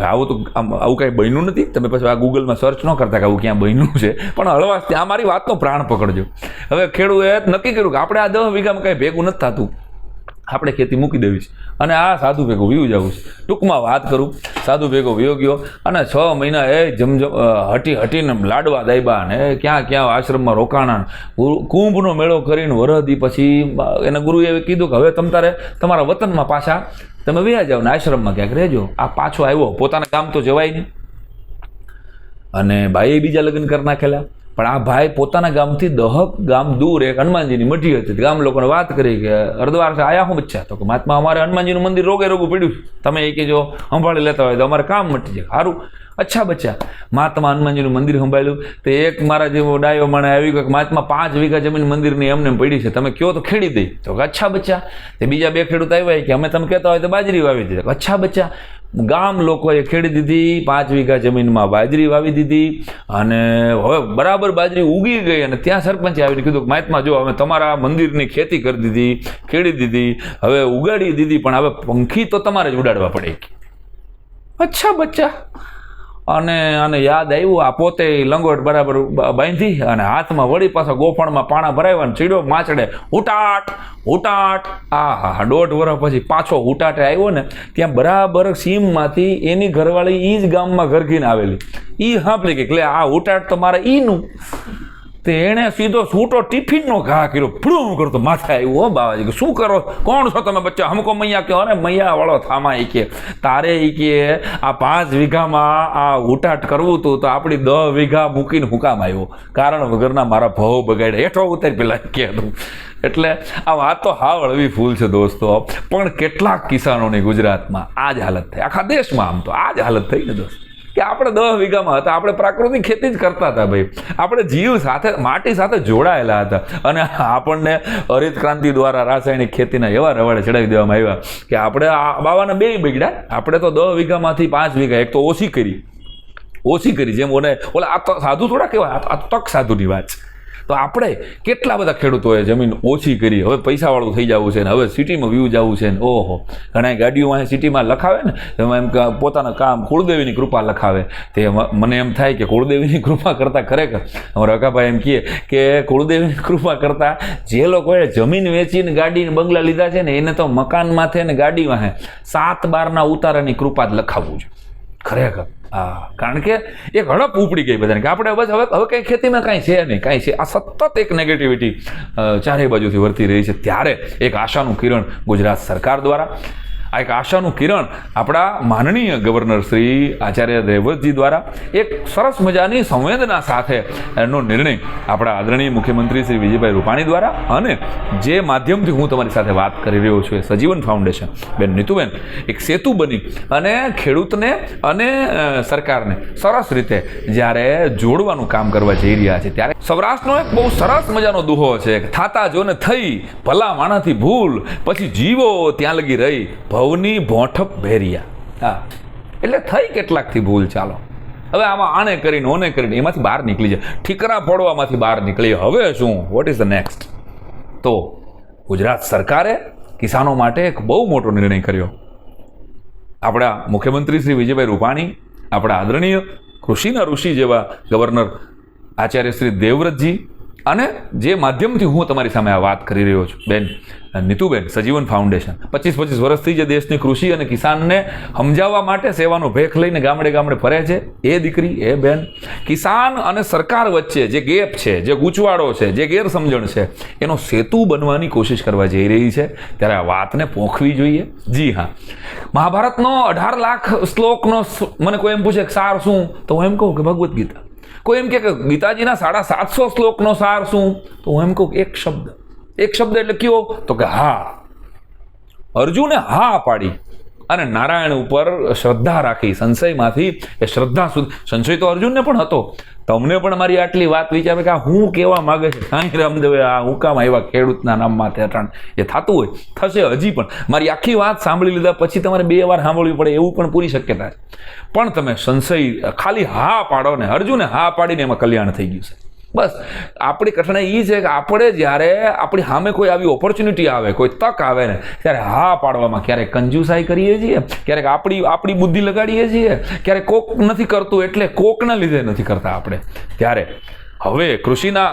આવું તો આવું કાંઈ બન્યું નથી. તમે પછી આ ગૂગલમાં સર્ચ ન કરતા કે આવું ક્યાં બન્યું છે, પણ હળવાશ ત્યાં મારી વાતનો પ્રાણ પકડજો. હવે ખેડૂએ નક્કી કર્યું કે આપણે આ 10 વીઘામાં કાંઈ ભેગું નથી થતું, આપણે ખેતી મૂકી દેવી છે અને આ સાધુ ભેગો વયું જવું છે. ટૂંકમાં વાત કરું, સાધુ ભેગો વયો ગયો અને 6 મહિના એ હટીને લાડવા દાયબા ને ક્યાં આશ્રમમાં રોકાણા, કુંભનો મેળો કરીને વરદી પછી એના ગુરુએ કીધું કે હવે તારે તમારા વતનમાં પાછા તમે વ્યા જાઓ ને આશ્રમમાં ક્યાંક રહેજો. આ પાછો આવ્યો, પોતાના ગામ તો જવાય નહીં, અને ભાઈએ બીજા લગ્ન કરી નાખેલા. પણ આ ભાઈ પોતાના ગામથી 10 ગામ દૂર એક હનુમાનજીની મઢી હતી. ગામ લોકોને વાત કરી કે અર્ધવાર છે આયા હું બચ્ચા, તો કે મહાત્મા અમારે હનુમાનજીનું મંદિર રોગું પડ્યું, તમે એ કે જો સંભાળી લેતા હોય તો અમારે કામ મટી જાય. સારું, અચ્છા બચ્ચા. મહાત્મા હનુમાનજીનું મંદિર સંભાળ્યું તો એક મારા જેવો ડાયો માણે આવી ગયો કે મહાત્મા 5 વીઘા જમીન મંદિરની એમને પડી છે, તમે કહો તો ખેડી દઈ. તો કે અચ્છા બચ્ચા. તે બીજા 2 ખેડૂત આવ્યા કે અમે તમે કહેતા હોય તો બાજરી વાવી દીધી. અચ્છા બચ્ચા. ગામ લોકોએ ખેડી દીધી, 5 વીઘા જમીનમાં બાજરી વાવી દીધી અને હવે બરાબર બાજરી ઉગી ગઈ. અને ત્યાં સરપંચે આવીને કીધું કે મહાત્મા જો અમે તમારા મંદિરની ખેતી કરી દીધી, ખેડી દીધી, હવે ઉગાડી દીધી, પણ હવે પંખી તો તમારે જ ઉડાડવા પડે. અચ્છા બચ્ચા. અને યાદ આવ્યું, આ પોતે લંગોટ બરાબર બાંધી અને હાથમાં વળી પાછા ગોફણમાં પાણા ભરાવ્યા, ચીડ્યો માચડે ઉટાટ ઉટાટ. આ 1.5 વર્ષ પછી પાછો ઉટાટે આવ્યો ને, ત્યાં બરાબર સીમમાંથી એની ઘરવાળી એ જ ગામમાં ઘરઘીને આવેલી. એ સાંભળી કે એટલે આ ઉટાટ તો મારે ઈનું. તે એણે સીધો છૂટો ટિફિનનો ઘા કર્યો, ફળું કરતો માથે આવ્યું. હો બાવાજી કે શું કરો, કોણ છો તમે બચ્ચા? હમકો મૈયા કહો. અરે મૈયા વાળો થામા. એ કે તારે એ કે આ 5 વીઘામાં આ ઉટાટ કરવું હતું તો આપણી 10 વીઘા મૂકીને હુકામ આવ્યો, કારણ વગરના મારા ભાવ બગાડ્યા. હેઠો ઉતારી પેલા કહેતું. એટલે આ વાત તો હાવ હળવી ફૂલ છે દોસ્તો, પણ કેટલાક કિસાનોની ગુજરાતમાં આ જ હાલત થઈ, આખા દેશમાં આમ તો આ જ હાલત થઈ ને દોસ્ત, કે આપણે 10 વીઘામાં હતા, આપણે પ્રાકૃતિક ખેતી જ કરતા હતા ભાઈ, આપણે જીવ સાથે માટી સાથે જોડાયેલા હતા. અને આપણને હરિત ક્રાંતિ દ્વારા રાસાયણિક ખેતીના એવા રવાડે ચડાવી દેવામાં આવ્યા કે આપણે આ બાવાના 2 બગડ્યા. આપણે તો 10 વીઘામાંથી 5 વીઘા એક તો ઓછી કરી જેમ ઓલા આ તો સાધુ થોડા કહેવાય, આ તક સાધુની વાત છે. તો આપણે કેટલા બધા ખેડૂતોએ જમીન ઓછી કરી, હવે પૈસાવાળું થઈ જવું છે ને, હવે સિટીમાં વ્યૂ જવું છે ને. ઓહો, ઘણા ગાડીઓ અહીં સિટીમાં લખાવે ને, એમાં એમ પોતાના કામ કુળદેવીની કૃપા લખાવે. તે મને એમ થાય કે કુળદેવીની કૃપા કરતાં ખરેખર અમારા અકાભાઈ એમ કહે કે કુળદેવીની કૃપા કરતાં જે લોકોએ જમીન વેચીને ગાડીને બંગલા લીધા છે ને, એને તો મકાન માથે ને ગાડી વાહે 7 બારના ઉતારાની કૃપા જ લખાવવું જોઈએ ખરેખર. હા, કારણ કે એક હડપ ઉપડી ગઈ બધાને કે આપણે બસ હવે કંઈ ખેતીમાં કાંઈ છે નહીં, કાંઈ છે. આ સતત એક નેગેટિવિટી ચારે બાજુથી વર્તી રહી છે. ત્યારે એક આશાનું કિરણ ગુજરાત સરકાર દ્વારા આ એક આશાનું કિરણ આપણા માનનીય ગવર્નર શ્રી આચાર્ય દેવવ્રતજી દ્વારા એક સરસ મજાની સંવેદના સાથે એનો નિર્ણય આપણા આદરણીય મુખ્યમંત્રી શ્રી વિજયભાઈ રૂપાણી દ્વારા અને જે માધ્યમથી હું તમારી સાથે વાત કરી રહ્યો છું એ સજીવન ફાઉન્ડેશન બેન નીતુબેન એક સેતુ બની અને ખેડૂતને અને સરકારને સરસ રીતે જ્યારે જોડવાનું કામ કરવા જઈ રહ્યા છે ત્યારે સૌરાષ્ટ્રનો એક બહુ સરસ મજાનો દુહો છે થાતા જોને થઈ ભલા માણાથી ભૂલ પછી જીવો ત્યાં લગી રહી ભવની ભોંઠપ ભેરિયા. હા, એટલે થઈ કેટલાકથી ભૂલ. ચાલો હવે આમાં આને કરીને ઓને કરીને એમાંથી બહાર નીકળી જાય, ઠીકરા પડવામાંથી બહાર નીકળી. હવે શું, વોટ ઇઝ ધ નેક્સ્ટ? તો ગુજરાત સરકારે કિસાનો માટે એક બહુ મોટો નિર્ણય કર્યો. આપણા મુખ્યમંત્રી શ્રી વિજયભાઈ રૂપાણી, આપણા આદરણીય કૃષિના ઋષિ જેવા ગવર્નર આચાર્ય શ્રી દેવવ્રતજી અને જે માધ્યમથી હું તમારી સામે આ વાત કરી રહ્યો છું બેન નીતુબેન, સજીવન ફાઉન્ડેશન 25 વર્ષથી જે દેશની કૃષિ અને કિસાનને સમજાવવા માટે સેવાનો ભેખ લઈને ગામડે ગામડે ફરે છે, એ દીકરી, એ બેન કિસાન અને સરકાર વચ્ચે જે ગેપ છે, જે ગૂંચવાડો છે, જે ગેરસમજણ છે, એનો સેતુ બનવાની કોશિશ કરવા જઈ રહી છે. ત્યારે આ વાતને પોંખવી જોઈએ. જી હા, મહાભારતનો 18 લાખ શ્લોકનો મને કોઈ એમ પૂછે સાર શું, તો હું એમ કહું કે ભગવદ્ ગીતા. કોઈ એમ કે ગીતાજીના 750 શ્લોકનો સાર શું, તો હું એમ કહું એક શબ્દ એટલે કયો, તો કે હા. અર્જુને હા પાડી અને નારાયણ ઉપર શ્રદ્ધા રાખી, સંશયમાંથી એ શ્રદ્ધા સુધી. સંશય તો અર્જુનને પણ હતો. તમને પણ મારી આટલી વાત વિચારે કે આ હું કહેવા માંગે છે, સાંઈ રામદેવે આ હું કામ આવ્યા ખેડૂતના નામમાં તેટણ, એ થતું હોય થશે. હજી પણ મારી આખી વાત સાંભળી લીધા પછી તમારે 2 વાર સાંભળવી પડે એવું પણ પૂરી શક્યતા છે. પણ તમે સંશય ખાલી હા પાડો ને, અર્જુને હા પાડીને એમાં કલ્યાણ થઈ ગયું છે. બસ આપણી કઠણાઈ એ છે કે આપણે જ્યારે આપણી સામે કોઈ આવી ઓપોર્ચ્યુનિટી આવે, કોઈ તક આવે ને, ત્યારે હા પાડવામાં ક્યારેક કંજુસાઈ કરીએ છીએ, ક્યારેક આપણી બુદ્ધિ લગાડીએ છીએ, ક્યારેક કોક નથી કરતું એટલે કોકના લીધે નથી કરતા આપણે. ત્યારે હવે કૃષિના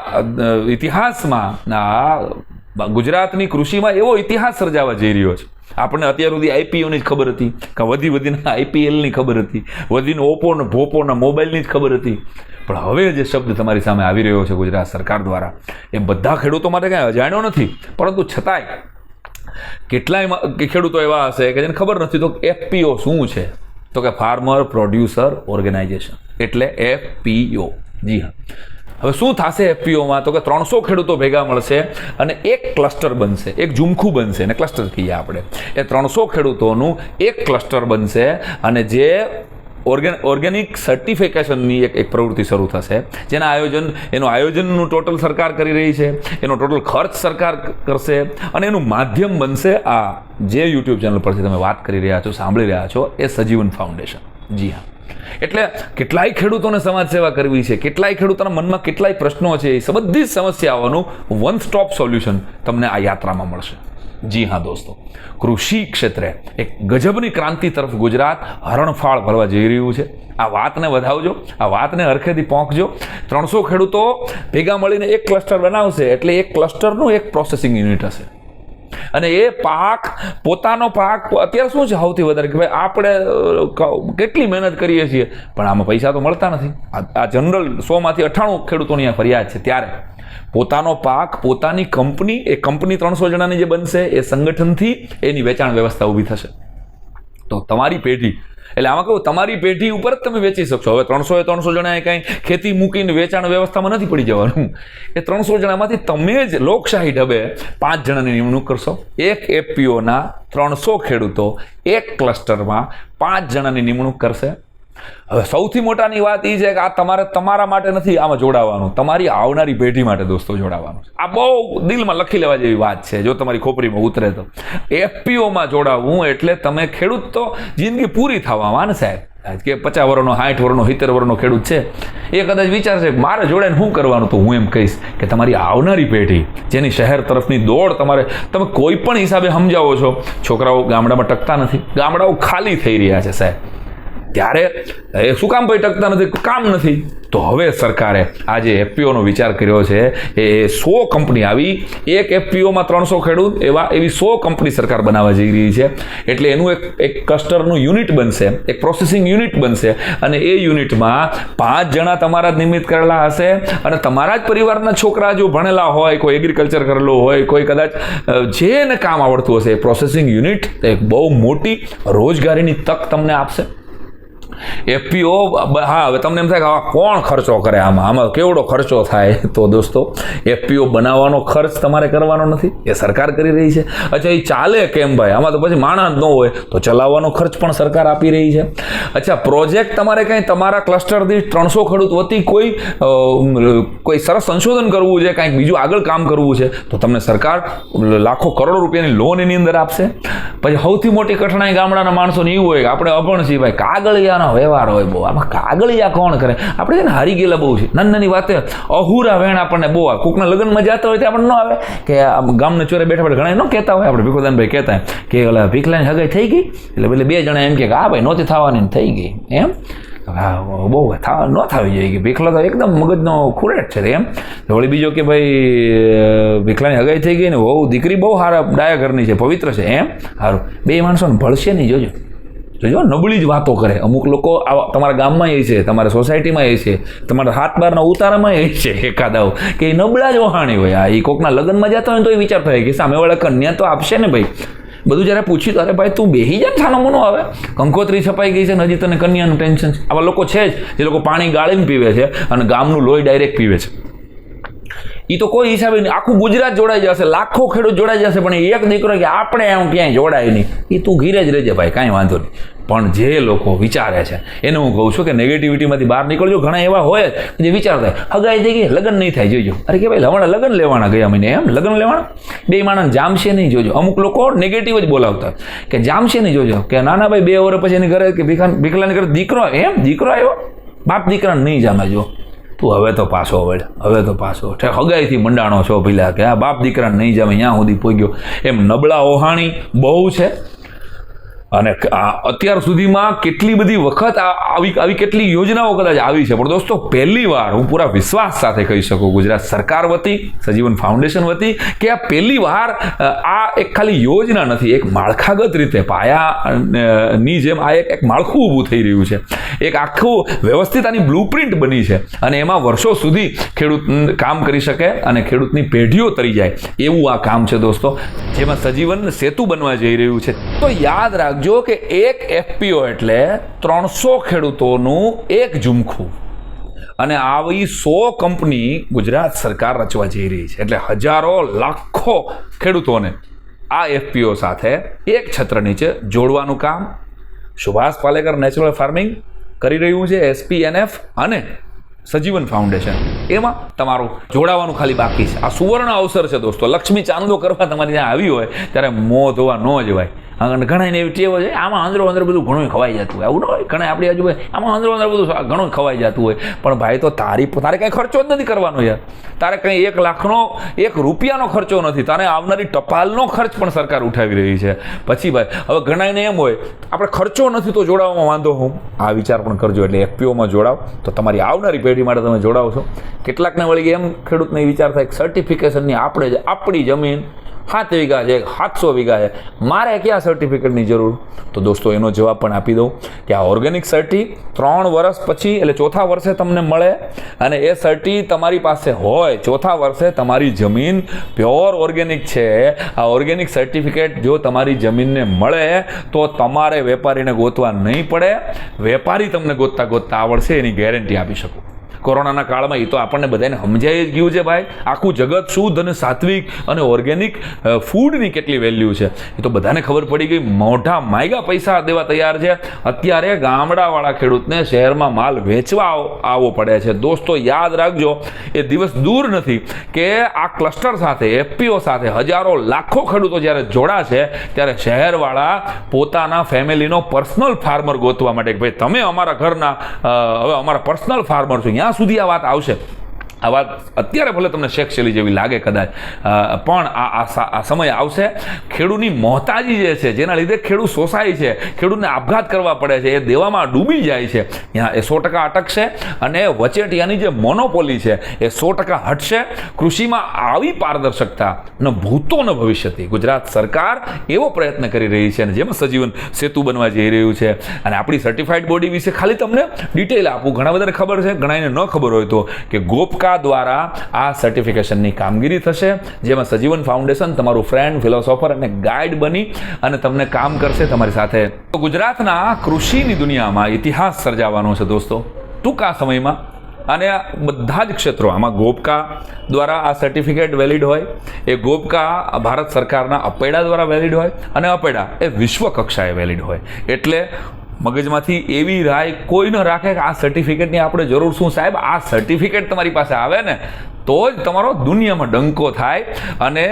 ઇતિહાસમાં ગુજરાતની કૃષિમાં એવો ઇતિહાસ સર્જાવા જઈ રહ્યો છે. આપણને અત્યાર સુધી આઈપીઓની જ ખબર હતી, કે વધીને આઈપીએલની ખબર હતી, વધીને ઓપ્પોને ભોપોના મોબાઈલની જ ખબર હતી. પણ હવે જે શબ્દ તમારી સામે આવી રહ્યો છે ગુજરાત સરકાર દ્વારા, એ બધા ખેડૂતો માટે કાંઈ અજાણ્યો નથી. પરંતુ છતાંય કેટલાય ખેડૂતો એવા હશે કે જેને ખબર નથી. તો એફપીઓ શું છે, તો કે ફાર્મર પ્રોડ્યુસર ઓર્ગેનાઇઝેશન, એટલે એફપીઓ. જી હા, હવે શું થશે એફપીઓમાં, તો કે 300 ખેડૂતો ભેગા મળશે અને એક ક્લસ્ટર બનશે, એક ઝુમખું બનશે, અને ક્લસ્ટર કહીએ આપણે. એ 300 ખેડૂતોનું એક ક્લસ્ટર બનશે અને જે ઓર્ગેનિક સર્ટિફિકેશનની એક પ્રવૃત્તિ શરૂ થશે, જેના એનું આયોજનનું ટોટલ સરકાર કરી રહી છે, એનો ટોટલ ખર્ચ સરકાર કરશે અને એનું માધ્યમ બનશે આ જે યુટ્યુબ ચેનલ પરથી તમે વાત કરી રહ્યા છો, સાંભળી રહ્યા છો, એ સજીવન ફાઉન્ડેશન. જી હા, એટલે કેટલાય ખેડૂતોને સમાજ સેવા કરવી છે, કેટલાય ખેડૂતોના મનમાં કેટલાય પ્રશ્નો છે, એ બધી જ સમસ્યાઓનું વન સ્ટોપ સોલ્યુશન તમને આ યાત્રામાં મળશે. જી હા દોસ્તો, કૃષિ ક્ષેત્રે એક ગજબની ક્રાંતિ તરફ ગુજરાત હરણફાળ ભરવા જઈ રહ્યું છે. આ વાતને વધાવજો, આ વાતને હરખેથી પહોંચજો. 300 ખેડૂતો ભેગા મળીને એક ક્લસ્ટર બનાવશે, એટલે એક ક્લસ્ટરનું એક પ્રોસેસિંગ યુનિટ હશે. અને એ પાક, પોતાનો પાક અત્યારે શું છે સૌથી વધારે કે ભાઈ આપણે કેટલી મહેનત કરીએ છીએ પણ આમાં પૈસા તો મળતા નથી. આ જનરલ 100માંથી 98 ખેડૂતોની આ ફરિયાદ છે. ત્યારે પોતાનો પાક, પોતાની કંપની, એ કંપની 300 જણાની જે બનશે, એ સંગઠનથી એની વેચાણ વ્યવસ્થા ઊભી થશે. તો તમારી પેઢી, એટલે આમાં કહું તમારી પેઢી ઉપર જ તમે વેચી શકશો. હવે 300 જણાએ કાંઈ ખેતી મૂકીને વેચાણ વ્યવસ્થામાં નથી પડી જવાનું. એ 300 જણામાંથી તમે જ લોકશાહી ઢબે 5 જણાની નિમણૂક કરશો. એક એફપીઓના 300 ખેડૂતો એક ક્લસ્ટરમાં 5 જણાની નિમણૂક કરશે. હવે સૌથી મોટાની વાત એ છે કે આ તમારા માટે નથી આમાં જોડાવાનું, તમારી આવનારી પેઢી માટે દોસ્તો જોડાવાનું છે. આ બહુ દિલમાં લખી લેવા જેવી વાત છે. જો તમારી ખોપરીમાં ઉતરે તો એફપીઓમાં જોડાવવું એટલે તમે ખેડૂત તો જિંદગી પૂરી થવામાં ને સાહેબ. કે 50 વર્ષનો, 60 વર્ષનો, 70 વર્ષનો ખેડૂત છે, એ કદાચ વિચારશે મારે જોડાઈને શું કરવાનું. તો હું એમ કહીશ કે તમારી આવનારી પેઢી જેની શહેર તરફની દોડ તમે કોઈ પણ હિસાબે સમજાવો છો, છોકરાઓ ગામડામાં ટકતા નથી, ગામડાઓ ખાલી થઈ રહ્યા છે સાહેબ. ત્યારે એ શું કામ ભાઈ ટકતા નથી? કામ નથી. તો હવે સરકારે આ જે એફપીઓનો વિચાર કર્યો છે એ 100 કંપની આવી, એક એફપીઓમાં 300 ખેડૂત, એવી 100 કંપની સરકાર બનાવવા જઈ રહી છે. એટલે એનું એક ક્લસ્ટરનું યુનિટ બનશે, એક પ્રોસેસિંગ યુનિટ બનશે, અને એ યુનિટમાં 5 જણા તમારા જ નિમિત્ત કરેલા હશે, અને તમારા જ પરિવારના છોકરા જો ભણેલા હોય, કોઈ એગ્રીકલ્ચર કરેલું હોય, કોઈ કદાચ જેને કામ આવડતું હશે, એ પ્રોસેસિંગ યુનિટ એક બહુ મોટી રોજગારીની તક તમને આપશે. એફપીઓ, હા, હવે તમને એમ થાય કે આવા કોણ ખર્ચો કરે, આમાં કેવડો ખર્ચો થાય? તો દોસ્તો, એફપીઓ બનાવવાનો ખર્ચ તમારે કરવાનો નથી, એ સરકાર કરી રહી છે. અચ્છા, એ ચાલે કેમ ભાઈ? આમાં તો પછી માણસ ન હોય તો ચલાવવાનો ખર્ચ પણ સરકાર આપી રહી છે. અચ્છા, પ્રોજેક્ટ તમારે કંઈ તમારા ક્લસ્ટર દીઠ 300 ખેડૂત વતી કોઈ સરસ સંશોધન કરવું છે, કાંઈક બીજું આગળ કામ કરવું છે, તો તમને સરકાર લાખો કરોડો રૂપિયાની લોન એની અંદર આપશે. પછી સૌથી મોટી કઠણાઈ ગામડાના માણસોની એવું હોય કે આપણે અભણ છીએ ભાઈ, કાગળિયાનો વ્યવહાર હોય બહુ. આમાં કાગળિયા કોણ કરે? આપણે છે ને હારી ગયેલા બહુ છે, નાની વાતે અહુરા વેણ આપણને બહુ આવે. કોકના લગ્નમાં જતા હોય તો આપણને ન આવે કે ગામને ચોરે બેઠા બેઠા ઘણા ન કહેતા હોય, આપણે ભીખોદાનભાઈ કહેતા કે ઓલા ભીખલાની હગાઈ થઈ ગઈ, એટલે પેલે 2 જણા એમ કે હા ભાઈ નહોતી થવાની, થઈ ગઈ એમ. બહુ ન થવી જોઈએ કે ભીખલા તો એકદમ મગજનો ખુરેટ છે એમ. વળી બીજો કે ભાઈ ભીખલાની હગાઈ થઈ ગઈ ને બહુ દીકરી બહુ સારા ડાયા ઘરની છે, પવિત્ર છે એમ. સારું, 2 માણસોને ભળશે નહીં, જોજો નબળી જ વાતો કરે. અમુક લોકો તમારા ગામમાં એ છે, તમારા સોસાયટીમાં એ છે, તમારા 7-12ના ઉતારામાં એ છે એકાદાઓ કે એ નબળા જ વહાણી હોય. એ કોકના લગ્નમાં જતા હોય તો એ વિચાર થાય કે સામેવાળા કન્યા તો આપશે ને ભાઈ. બધું જ્યારે પૂછ્યું અરે ભાઈ તું બેહી જાય છાનો મોનો આવે, કંકોત્રી છપાઈ ગઈ છે ને હજી તને કન્યાનું ટેન્શન છે. આવા લોકો છે જ જે લોકો પાણી ગાળીને પીવે છે અને ગામનું લોહી ડાયરેક્ટ પીવે છે. એ તો કોઈ હિસાબે નહીં, આખું ગુજરાત જોડાઈ જશે, લાખો ખેડૂત જોડાઈ જશે, પણ એક દીકરો કે આપણે એમ ક્યાંય જોડાય નહીં, એ તું ઘીરે જ રહેજે ભાઈ, કાંઈ વાંધો નહીં. પણ જે લોકો વિચારે છે એને હું કહું છું કે નેગેટિવિટીમાંથી બહાર નીકળજો. ઘણા એવા હોય જ જે વિચારતા હગાઈ થઈ ગઈ, લગ્ન નહીં થાય, જોજો. અરે કે ભાઈ હમણાં લગ્ન લેવાના ગયા મહિને, એમ લગ્ન લેવાના, 2 માણસ જામશે નહીં, જોજો. અમુક લોકો નેગેટિવ જ બોલાવતા કે જામશે નહીં, જોજો કે નાના ભાઈ 2 વર્ષ પછી એની ઘરે કે ભીખલાની ઘરે દીકરો, એમ દીકરો આવ્યો, બાપ દીકરાને નહીં જામે. જો તું હવે તો પાછો વળ, હવે તો પાછો હગાઈથી મંડાણો છો પેલા કે આ બાપ દીકરાને નહીં જામે, ત્યાં સુધી પહોંચ્યો. એમ નબળા ઓહાણી બહુ છે. અને અત્યાર સુધીમાં કેટલી બધી વખત આવી કેટલી યોજનાઓ કદાચ આવી છે, પણ દોસ્તો પહેલી વાર હું પૂરા વિશ્વાસ સાથે કહી શકું ગુજરાત સરકાર વતી, સજીવન ફાઉન્ડેશન વતી, કે આ પહેલી વાર આ એક ખાલી યોજના નથી, એક માળખાગત રીતે પાયાની જેમ આ એક માળખું ઊભું થઈ રહ્યું છે. એક આખું વ્યવસ્થિત આની બ્લુપ્રિન્ટ બની છે, અને એમાં વર્ષો સુધી ખેડૂત કામ કરી શકે અને ખેડૂતની પેઢીઓ તરી જાય એવું આ કામ છે દોસ્તો, જેમાં સજીવન સેતુ બનવા જઈ રહ્યું છે. તો યાદ રાખજો કે એક એફપીઓ એટલે 300 ખેડૂતોનું એક ઝુમખું, અને આવી 100 કંપની ગુજરાત સરકાર રચવા જઈ રહી છે. એટલે હજારો લાખો ખેડૂતોને આ એફપીઓ સાથે એક છત્ર નીચે જોડવાનું કામ સુભાષ પાલેકર નેચરલ ફાર્મિંગ કરી રહ્યું છે, એસપીએનએફ અને સજીવન ફાઉન્ડેશન. એમાં તમારું જોડાવાનું ખાલી બાકી છે. આ સુવર્ણ અવસર છે દોસ્તો. લક્ષ્મી ચાંદલો કરવા તમારી ત્યાં આવી હોય ત્યારે મોં ધોવા ન જવાય. અને ઘણા એવી ટેવો છે આમાં અંદર બધું ઘણું ખવાઈ જતું હોય, એવું ન હોય. ઘણા આપણી આજુબાજુ આમાં અંદર બધું ઘણું ખવાઈ જતું હોય, પણ ભાઈ તો તારે કંઈ ખર્ચો જ નથી કરવાનો યાર. તારે કંઈ 1 લાખનો 1 રૂપિયાનો ખર્ચો નથી, તારે આવનારી ટપાલનો ખર્ચ પણ સરકાર ઉઠાવી રહી છે. પછી ભાઈ હવે ઘણાને એમ હોય આપણે ખર્ચો નથી તો જોડાવામાં વાંધો હું, આ વિચાર પણ કરજો. એટલે એફપીઓમાં જોડાવ તો તમારી આવનારી પેઢી માટે તમે જોડાવ છો. કેટલાકને વળી એમ ખેડૂતને વિચાર થાય સર્ટિફિકેશનની આપણે જ આપણી જમીન 7 વીઘા છે, 700 વીઘા છે, મારે ક્યાં સર્ટિફિકેટની જરૂર? તો દોસ્તો એનો જવાબ પણ આપી દઉં કે આ ઓર્ગેનિક સર્ટી 3 વર્ષ પછી એટલે 4થા વર્ષે તમને મળે, અને એ સર્ટી તમારી પાસે હોય 4થા વર્ષે તમારી જમીન પ્યોર ઓર્ગેનિક છે. આ ઓર્ગેનિક સર્ટિફિકેટ જો તમારી જમીનને મળે તો તમારે વેપારીને ગોતવા નહીં પડે, વેપારી તમને ગોતતા આવડશે, એની ગેરંટી આપી શકું. કોરોનાના કાળમાં એ તો આપણને બધાને સમજાઈ જ ગયું છે ભાઈ, આખું જગત શુદ્ધ અને સાત્વિક અને ઓર્ગેનિક ફૂડની કેટલી વેલ્યુ છે એ તો બધાને ખબર પડી ગઈ. મોઢા માયગા પૈસા દેવા તૈયાર છે. અત્યારે ગામડાવાળા ખેડૂતને શહેરમાં માલ વેચવા આવવો પડે છે. દોસ્તો યાદ રાખજો, એ દિવસ દૂર નથી કે આ ક્લસ્ટર સાથે, એફપીઓ સાથે હજારો લાખો ખેડૂતો જ્યારે જોડાશે ત્યારે શહેરવાળા પોતાના ફેમિલીનો પર્સનલ ફાર્મર ગોતવા માટે કે ભાઈ તમે અમારા ઘરના હવે અમારા પર્સનલ ફાર્મર છો, ત્યાં સુધી આ વાત આવશે. આ વાત અત્યારે ભલે તમને શેખશેલી જેવી લાગે કદાચ, પણ આ સમય આવશે. ખેડૂતની મોહતાજી જે છે, જેના લીધે ખેડૂત શોષાય છે, ખેડૂતને આપઘાત કરવા પડે છે, એ દેવામાં ડૂબી જાય છે, ત્યાં એ 100% અટકશે. અને વચેટિયાની જે મોનોપોલી છે એ 100% હટશે. કૃષિમાં આવી પારદર્શકતા ન ભૂતો ન ભવિષ્યથી ગુજરાત સરકાર એવો પ્રયત્ન કરી રહી છે, અને જેમાં સજીવન સેતુ બનવા જઈ રહ્યું છે. અને આપણી સર્ટિફાઈડ બોડી વિશે ખાલી તમને ડિટેલ આપું. ઘણા બધાને ખબર છે, ઘણાને ન ખબર હોય તો, કે ગોપકા દ્વારા આ સર્ટિફિકેશનની કામગીરી થશે, જેમાં સજીવન ફાઉન્ડેશન તમારું ફ્રેન્ડ, ફિલોસોફર અને ગાઈડ બની અને તમને કામ કરશે તમારી સાથે. તો ગુજરાતના કૃષિની દુનિયામાં ઇતિહાસ સર્જાવાનો છે દોસ્તો ટૂંકા સમયમાં. અને બધા જ ક્ષેત્રો આમાં ગોપકા દ્વારા આ સર્ટિફિકેટ વેલિડ હોય, એ ગોપકા ભારત સરકારના અપેડા દ્વારા વેલિડ હોય, અને અપેડા એ વિશ્વ કક્ષાએ વેલિડ હોય. એટલે મગજમાંથી એવી રાય કોઈ ન રાખે કે આ સર્ટિફિકેટની આપણે જરૂર શું. સાહેબ, આ સર્ટિફિકેટ તમારી પાસે આવે ને તો જ તમારો દુનિયામાં ડંકો થાય. અને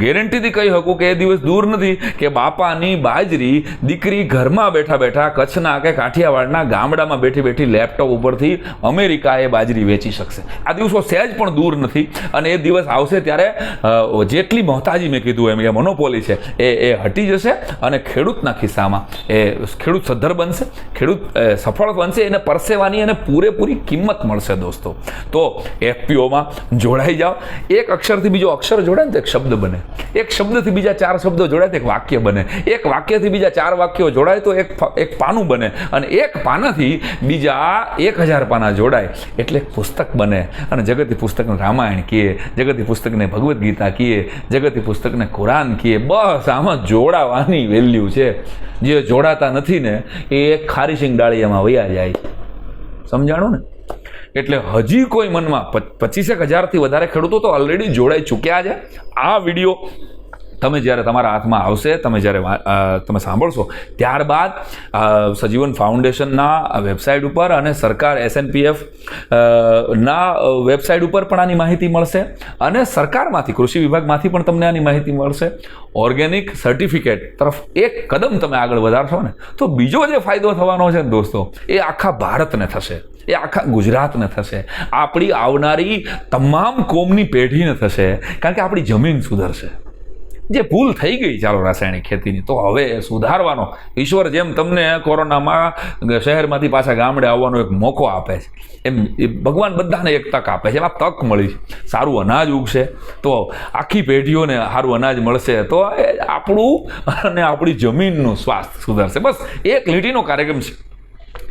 ગેરંટીથી કહી શકું કે એ દિવસ દૂર નથી કે બાપાની બાજરી દીકરી ઘરમાં બેઠા બેઠા કચ્છના કે કાઠિયાવાડના ગામડામાં બેઠી બેઠી લેપટોપ ઉપરથી અમેરિકા એ બાજરી વેચી શકશે. આ દિવસો સહેજ પણ દૂર નથી. અને એ દિવસ આવશે ત્યારે જેટલી મોહતાજી મેં કીધું એમ, એ મોનોપોલી છે એ હટી જશે. અને ખેડૂતના ખિસ્સામાં એ ખેડૂત સદ્ધર બનશે, ખેડૂત સફળ બનશે, એને પરસેવાની અને પૂરેપૂરી કિંમત મળશે દોસ્તો. તો FPOમાં જોડાઈ જાઓ. એક અક્ષરથી બીજો અક્ષર જોડાય ને તો એક શબ્દ બને, એક શબ્દથી બીજા 4 શબ્દો જોડાય તો એક વાક્ય બને, એક વાક્યથી બીજા 4 વાક્યો જોડાય તો એક પાનું બને, અને એક પાનાથી બીજા 1000 પાના જોડાય એટલે એક પુસ્તક બને. અને જગતી પુસ્તકને રામાયણ કહીએ, જગતી પુસ્તકને ભગવદ્ ગીતા કહીએ, જગતી પુસ્તકને કુરાન કહીએ. બસ આમાં જોડાવાની વેલ્યુ છે. જે જોડાતા નથી ને એ ખારી સિંગ ડાળીયામાં વયા જાય. સમજાણું ને? એટલે હજી કોઈ મનમાં 25,000થી વધારે ખેડૂતો તો ઓલરેડી જોડાઈ ચૂક્યા છે. આ વિડીયો તમે જ્યારે તમારા હાથમાં આવશે, તમે સાંભળશો, ત્યારબાદ સજીવન ફાઉન્ડેશનના વેબસાઇટ ઉપર અને સરકાર SNPF ના વેબસાઇટ ઉપર પણ આની માહિતી મળશે. અને સરકારમાંથી, કૃષિ વિભાગમાંથી પણ તમને આની માહિતી મળશે. ઓર્ગેનિક સર્ટિફિકેટ તરફ એક કદમ તમે આગળ વધારશો ને તો બીજો જે ફાયદો થવાનો છે દોસ્તો, એ આખા ભારતને થશે, એ આખા ગુજરાતને થશે, આપણી આવનારી તમામ કોમની પેઢીને થશે. કારણ કે આપણી જમીન સુધરશે. જે ભૂલ થઈ ગઈ ચાલો રાસાયણિક ખેતીની, તો હવે સુધારવાનો ઈશ્વર જેમ તમને કોરોનામાં શહેરમાંથી પાછા ગામડે આવવાનો એક મોકો આપે છે, એમ ભગવાન બધાને એક તક આપે છે. એમાં તક મળી છે, સારું અનાજ ઉગશે તો આખી પેઢીઓને સારું અનાજ મળશે, તો આપણું અને આપણી જમીનનું સ્વાસ્થ્ય સુધરશે. બસ એક લીટીનો કાર્યક્રમ છે.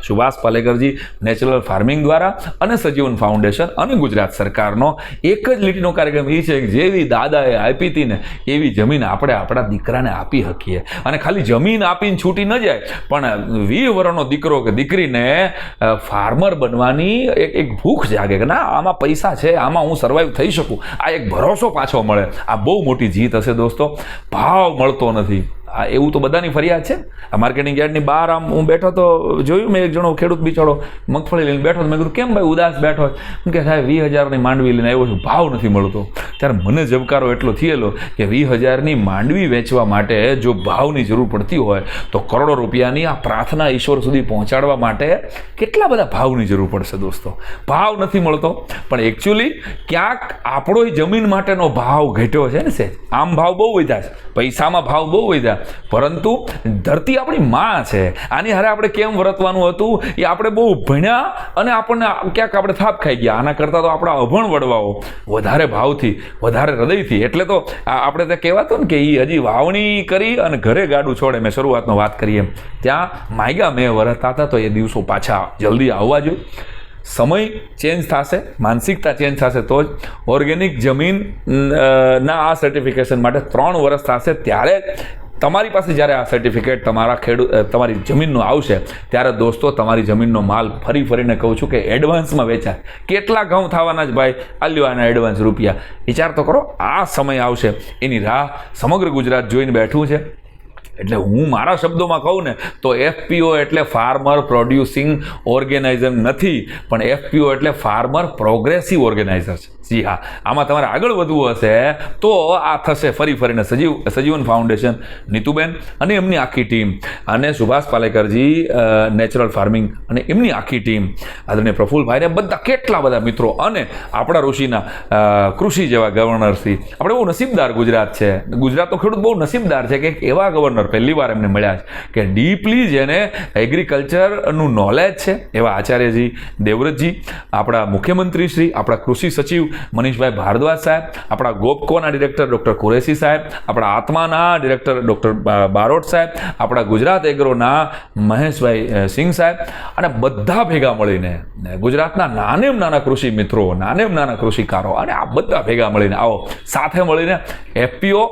સુભાષ પાલેકરજી નેચરલ ફાર્મિંગ દ્વારા અને સજીવન ફાઉન્ડેશન અને ગુજરાત સરકારનો એક જ લીટીનો કાર્યક્રમ એ છે કે જેવી દાદાએ આપી હતી ને એવી જમીન આપણે આપણા દીકરાને આપી શકીએ. અને ખાલી જમીન આપીને છૂટી ન જાય, પણ 20 વર્ષનો દીકરો કે દીકરીને ફાર્મર બનવાની એક ભૂખ જાગે કે ના આમાં પૈસા છે, આમાં હું સર્વાઈવ થઈ શકું, આ એક ભરોસો પાછો મળે. આ બહુ મોટી જીત હશે દોસ્તો. ભાવ મળતો નથી, એવું તો બધાની ફરિયાદ છે. આ માર્કેટિંગ યાર્ડની બહાર આમ હું બેઠો તો જોયું મેં, એક જણો ખેડૂત બિચારો મગફળી લઈને બેઠો. મેં કીધું કેમ ભાઈ ઉદાસ બેઠો? કે સાહેબ 20,000ની માંડવી લઈને આવ્યો છું, ભાવ નથી મળતો. ત્યારે મને જબકારો એટલો થયેલો કે 20,000ની માંડવી વેચવા માટે જો ભાવની જરૂર પડતી હોય તો કરોડો રૂપિયાની આ પ્રાર્થના ઈશ્વર સુધી પહોંચાડવા માટે કેટલા બધા ભાવની જરૂર પડશે દોસ્તો. ભાવ નથી મળતો, પણ એકચ્યુઅલી ક્યાંક આપણો જમીન માટેનો ભાવ ઘટ્યો છે ને. આમ ભાવ બહુ વધ્યા છે, પૈસામાં ભાવ બહુ વધ્યા, પરંતુ ધરતી આપણી માં છે. આની હારે આપણે કેમ વર્તવાનું હતું એ આપણે બહુ ભણ્યા અને આપણને ક્યાંક આપણે થાપ ખાઈ ગયા. આના કરતાં તો આપણા અભણ વડવાઓ વધારે ભાવથી, વધારે હૃદયથી, એટલે તો આપણે તે કહેવાતું ને કે એ હજી વાવણી કરી અને ઘરે ગાડું છોડે. મેં શરૂઆતનો વાત કરી એમ, ત્યાં માયગા મેં વરસતા હતા, તો એ દિવસો પાછા જલ્દી આવવા જોઈએ. સમય ચેન્જ થશે, માનસિકતા ચેન્જ થશે તો જ. ઓર્ગેનિક જમીન ના આ સર્ટિફિકેશન માટે 3 વર્ષ થશે. ત્યારે તમારી પાસે જ્યારે આ સર્ટિફિકેટ તમારી જમીનનું આવશે ત્યારે દોસ્તો તમારી જમીનનો માલ ફરીને કહું છું કે એડવાન્સમાં વેચાય. કેટલા ઘઉં થવાના જ ભાઈ, આલ્યો આના એડવાન્સ રૂપિયા. વિચાર તો કરો. આ સમય આવશે, એની રાહ સમગ્ર ગુજરાત જોઈને બેઠું છે. એટલે હું મારા શબ્દોમાં કહું ને તો FPO એટલે ફાર્મર પ્રોડ્યુસિંગ ઓર્ગેનાઇઝર નથી, પણ FPO એટલે ફાર્મર પ્રોગ્રેસિવ ઓર્ગેનાઇઝર છે. જી હા, આમાં તમારે આગળ વધવું હશે તો આ થશે ફરી ફરીને સજીવન ફાઉન્ડેશન, નીતુબેન અને એમની આખી ટીમ, અને સુભાષ પાલેકરજી નેચરલ ફાર્મિંગ અને એમની આખી ટીમ, આદરણીય પ્રફુલ્લભાઈને બધા કેટલા બધા મિત્રો, અને આપણા ઋષિના કૃષિ જેવા ગવર્નરથી આપણે બહુ નસીબદાર ગુજરાત છે. ગુજરાતનો ખેડૂત બહુ નસીબદાર છે કે એક એવા ગવર્નર પહેલી વાર એમને મળ્યા છે કે ડીપલી જેને એગ્રીકલ્ચરનું નોલેજ છે, એવા આચાર્યજી દેવવ્રતજી, આપણા મુખ્યમંત્રી શ્રી, આપણા કૃષિ સચિવ મનીષભાઈ ભારદ્વાજ સાહેબ, આપણા ગોપકોના ડિરેક્ટર ડૉક્ટર કુરેશી સાહેબ, આપણા આત્માના ડિરેક્ટર ડૉક્ટર બારોટ સાહેબ, આપણા ગુજરાત એગ્રોના મહેશભાઈ સિંહ સાહેબ, અને બધા ભેગા મળીને ગુજરાતના નાનેમ નાના કૃષિ મિત્રો, નાનેમ નાના કૃષિકારો, અને આ બધા ભેગા મળીને આવો સાથે મળીને એફપીઓ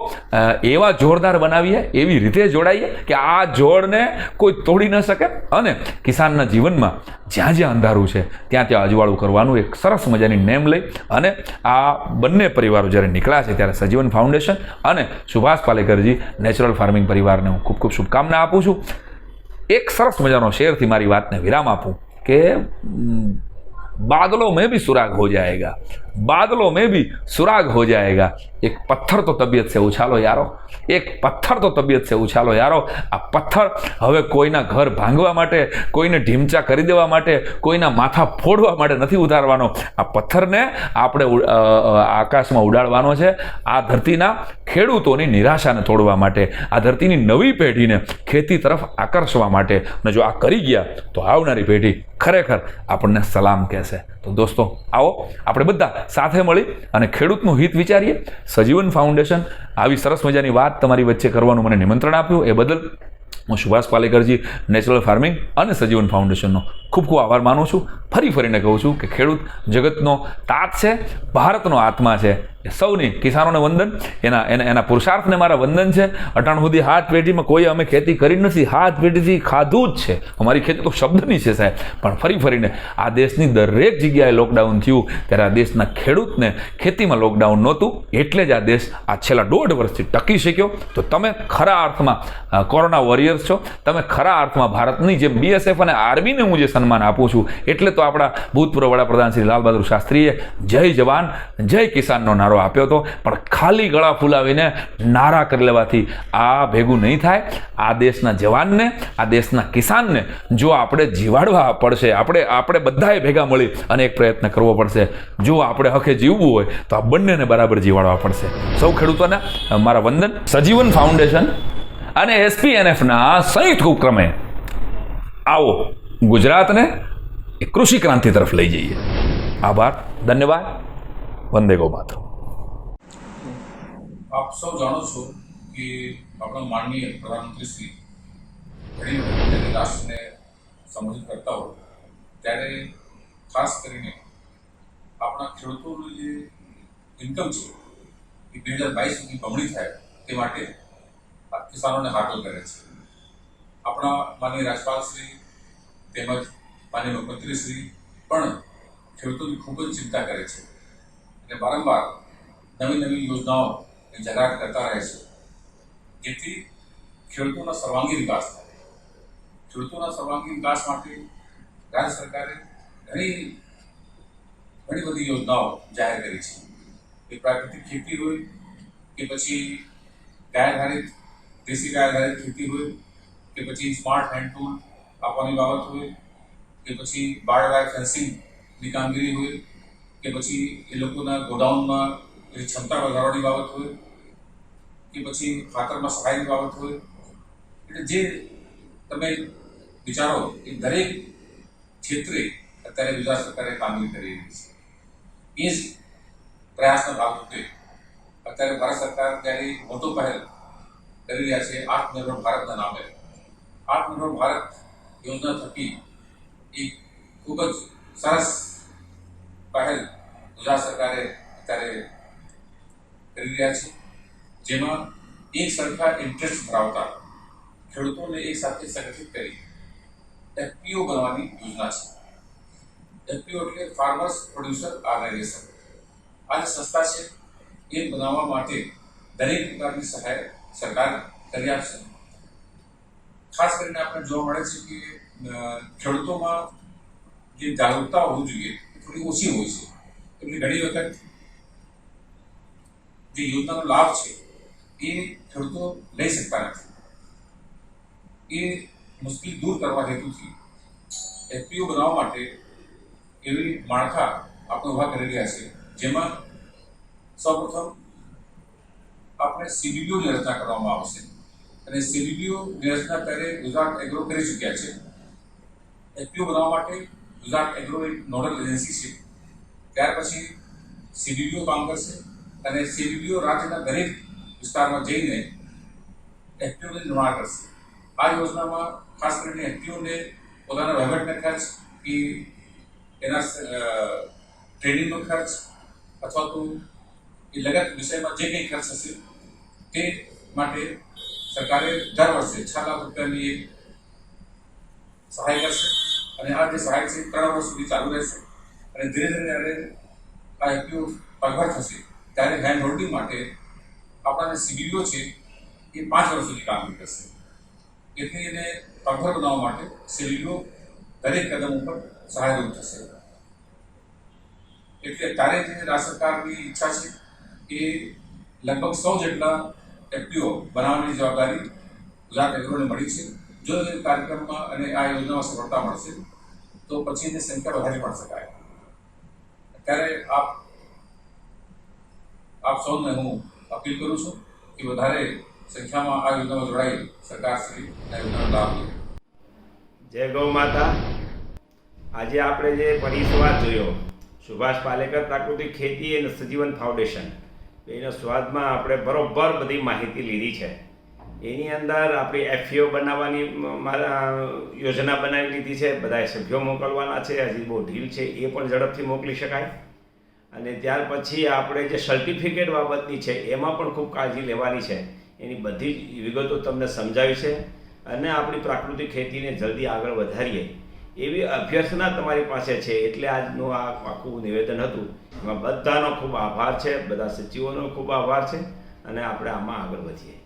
એવા જોરદાર બનાવીએ, એવી રીતે જોડાઈએ કે આ જોડને કોઈ તોડી ન શકે, અને કિસાનના જીવનમાં જ્યાં જ્યાં અંધારું છે ત્યાં ત્યાં અજવાળું કરવાનું એક સરસ મજાની નેમ લઈ અને આ બંને પરિવારો જ્યારે નીકળ્યા છે ત્યારે સજીવન ફાઉન્ડેશન અને સુભાષ પાલેકરજી નેચરલ ફાર્મિંગ પરિવારને હું ખૂબ ખૂબ શુભકામના આપું છું. એક સરસ મજાનો શેરથી મારી વાતને વિરામ આપું કે बादलों में भी सुराग हो जाएगा, बादलों में भी सुराग हो जाएगा, एक पत्थर तो तबीयत से उछालो यारो, एक पत्थर तो तबीयत से उछालो यारो. આ પથ્થર હવે કોઈના ઘર ભાંગવા માટે, કોઈને ઢીમચા કરી દેવા માટે, કોઈના માથા ફોડવા માટે નથી ઉતારવાનો. આ પથ્થરને આપણે આકાશમાં ઉડાડવાનો છે, આ ધરતીના ખેડૂતોની નિરાશાને તોડવા માટે, આ ધરતીની નવી પેઢીને ખેતી તરફ આકર્ષવા માટે. અને જો આ કરી ગયા તો આવનારી પેઢી ખરેખર આપણને સલામ કહેશે. તો દોસ્તો, આવો આપણે બધા સાથે મળી અને ખેડૂતનું હિત વિચારીએ. સજીવન ફાઉન્ડેશન આવી સરસ મજાની વાત તમારી વચ્ચે કરવાનું મને નિમંત્રણ આપ્યું એ બદલ હું સુભાષ પાલેકરજી નેચરલ ફાર્મિંગ અને સજીવન ફાઉન્ડેશનનો ખૂબ ખૂબ આભાર માનું છું. ફરીને કહું છું કે ખેડૂત જગતનો તાત છે, ભારતનો આત્મા છે. એ સૌની કિસાનોને વંદન, એના પુરુષાર્થને મારા વંદન છે. અટાણ સુધી હાથ પેઢીમાં કોઈ અમે ખેતી કરી નથી, હાથ પેઢીથી ખાધું જ છે. અમારી ખેતી તો શબ્દની છે સાહેબ. પણ ફરીને આ દેશની દરેક જગ્યાએ લોકડાઉન થયું ત્યારે આ દેશના ખેડૂતને ખેતીમાં લોકડાઉન નહોતું, એટલે જ આ દેશ આ છેલ્લા 1.5 વર્ષથી ટકી શક્યો. તો તમે ખરા અર્થમાં કોરોના વોરિયર્સ છો. તમે ખરા અર્થમાં ભારતની જે BSF અને આર્મીને હું જે સન્માન આપું છું, એટલે તો આપણા ભૂતપૂર્વ વડાપ્રધાન શ્રી લાલ બહાદુર શાસ્ત્રીએ જય જવાન જય કિસાનનો નારો આપ્યો હતો. પણ ખાલી ગળા ફૂલાવીને નારા કરી લેવાથી આ ભેગું નહીં થાય. આ દેશના જવાનને, આ દેશના કિસાનને જો આપણે જીવાડવા પડશે, આપણે બધાએ ભેગા મળી અને એક પ્રયત્ન કરવો પડશે. જો આપણે હકે જીવવું હોય તો આ બંનેને બરાબર જીવાડવા પડશે. સૌ ખેડૂતોને મારા વંદન. સજીવન ફાઉન્ડેશન અને SPNFના સંયુક્ત ઉપક્રમે આવો ગુજરાતને એક કૃષિ ક્રાંતિ તરફ લઈ જઈએ. આભાર, ધન્યવાદ, વંદે ગો માતરમ. આપ સૌ જાણો છો કે આપણા માનનીય પ્રધાનમંત્રી શ્રી ઘણી વખત જ્યારે રાષ્ટ્રને સંબોધિત કરતા હોય ત્યારે ખાસ કરીને આપણા ખેડૂતોનું જે ઇન્કમ છે એ 2022 સુધી બમણી થાય તે માટે કિસાનોને હાકલ કરે છે. આપણા માનનીય રાજ્યપાલ શ્રી તેમજ માનનીય મુખ્યમંત્રી શ્રી પણ ખેડૂતોની ખૂબ જ ચિંતા કરે છે અને વારંવાર નવી યોજનાઓની જાહેરાત કરતા રહે છે, જેથી ખેડૂતોના સર્વાંગી વિકાસ થાય. ખેડૂતોના સર્વાંગી વિકાસ માટે રાજ્ય સરકારે ઘણી બધી યોજનાઓ જાહેર કરી છે. એ પ્રાકૃતિક ખેતી હોય કે પછી દેશી ગાય આધારિત ખેતી હોય કે પછી સ્માર્ટ હેન્ડ ટૂલ આપવાની બાબત હોય કે પછી બાળવાય ફેન્સિંગની કામગીરી હોય કે પછી એ લોકોના ગોડાઉનમાં એની ક્ષમતા વધારવાની બાબત હોય કે પછી ખાતરમાં સહાયની બાબત હોય. એટલે જે તમે વિચારો એ દરેક ક્ષેત્રે અત્યારે ગુજરાત સરકારે કામગીરી કરી રહી છે. એ જ પ્રયાસના ભાગરૂપે અત્યારે ભારત સરકાર ત્યારે મોટો પહેલ કરી રહ્યા છે આત્મનિર્ભર ભારતના નામે. આત્મનિર્ભર ભારત યોજના થકી એક ખૂબ જ સરસ પહેલ ગુજરાત સરકારે અત્યારે કરી રહ્યા છે, જેમાં એક સરખા ઇન્ટરેસ્ટ ધરાવતા ખેડૂતોને એક સાથે સંગઠિત કરી FPO બનાવવાની યોજના છે. FPO એટલે ફાર્મર્સ પ્રોડ્યુસર ઓર્ગેનાઇઝેશન. આ જે સંસ્થા છે એ બનાવવા માટે દરેક પ્રકારની સહાય સરકાર કરી આપશે. ખાસ કરીને આપણે જોવા મળે છે કે ખેડૂતોમાં જે જાગૃતતા હોવી જોઈએ એ થોડી ઓછી હોય છે. એટલે ઘણી વખત જે યોજનાનો લાભ છે એ ખેડૂતો લઈ શકતા નથી. એ મુશ્કેલી દૂર કરવા હેતુથી એફપીઓ બનાવવા માટે એવી માળખા આપણે ઊભા કરી રહ્યા છે, જેમાં સૌપ્રથમ આપણે સીડીપીઓની રચના કરવામાં આવશે અને સીડીપીઓની રચના ત્યારે ગુજરાત એગ્રો કરી ચૂક્યા છે. એફપીઓ બનાવવા માટે ગુજરાત એગ્રો એક નોડલ એજન્સી છે. ત્યાર પછી સીડીપીઓ કામ કરશે અને સીડીપીઓ રાજ્યના દરેક વિસ્તારમાં જઈને એફપીઓનું નિર્માણ કરશે. આ યોજનામાં ખાસ કરીને એફપીઓને પોતાના વહીવટનો ખર્ચ કે એના ટ્રેનિંગનો ખર્ચ અથવા તો એ લગત વિષયમાં જે કંઈ ખર્ચ હશે તે માટે સરકારે દર વર્ષે 6 લાખ રૂપિયાની એક સહાય કરશે અને આ જે સહાય છે 3 વર્ષ સુધી ચાલુ રહેશે અને ધીરે ધીરે જ્યારે આ એફપીઓ પગભર થશે ત્યારે હેન્ડ હોલ્ડિંગ માટે આપણા જે સીડીપીઓ છે એ 5 વર્ષ સુધી કામગીરી કરશે. એટલે એને પગભર બનાવવા માટે સીડીપીઓ દરેક કદમ ઉપર સહાયરૂપ થશે. એટલે ત્યારે જે રાજ્ય સરકારની ઈચ્છા છે કે લગભગ 100 જેટલા એફપીઓ બનાવવાની જવાબદારી ગુજરાત એગ્રોને મળી છે. જો એ કાર્યક્રમમાં અને આ યોજનામાં સફળતા મળશે તો પછી એની સંખ્યા વધારી પણ શકાય. ત્યારે આપ સૌને હું અપીલ કરું છું કે વધારે સંખ્યામાં આ યોજનામાં જોડાઈ સરકારશ્રી આ યોજનાનો લાભ લે. જય ગૌ માતા. આજે આપણે જે પરિસંવાદ જોયો સુભાષ પાલેકર પ્રાકૃતિક ખેતી અને સજીવન ફાઉન્ડેશન એના સ્વાદમાં આપણે બરોબર બધી માહિતી લીધી છે. એની અંદર આપણી એફપીઓ બનાવવાની યોજના બનાવી લીધી છે. બધા સભ્યો મોકલવાના છે. હજી બહુ ઢીલ છે, એ પણ ઝડપથી મોકલી શકાય. અને ત્યાર પછી આપણે જે સર્ટિફિકેટ બાબતની છે એમાં પણ ખૂબ કાળજી લેવાની છે. એની બધી જ વિગતો તમને સમજાવી છે અને આપણી પ્રાકૃતિક ખેતીને જલ્દી આગળ વધારીએ એવી અભ્યર્થના તમારી પાસે છે. એટલે આજનું આ આખું નિવેદન હતું. એમાં બધાનો ખૂબ આભાર છે, બધા સચિવોનો ખૂબ આભાર છે અને આપણે આમાં આગળ વધીએ.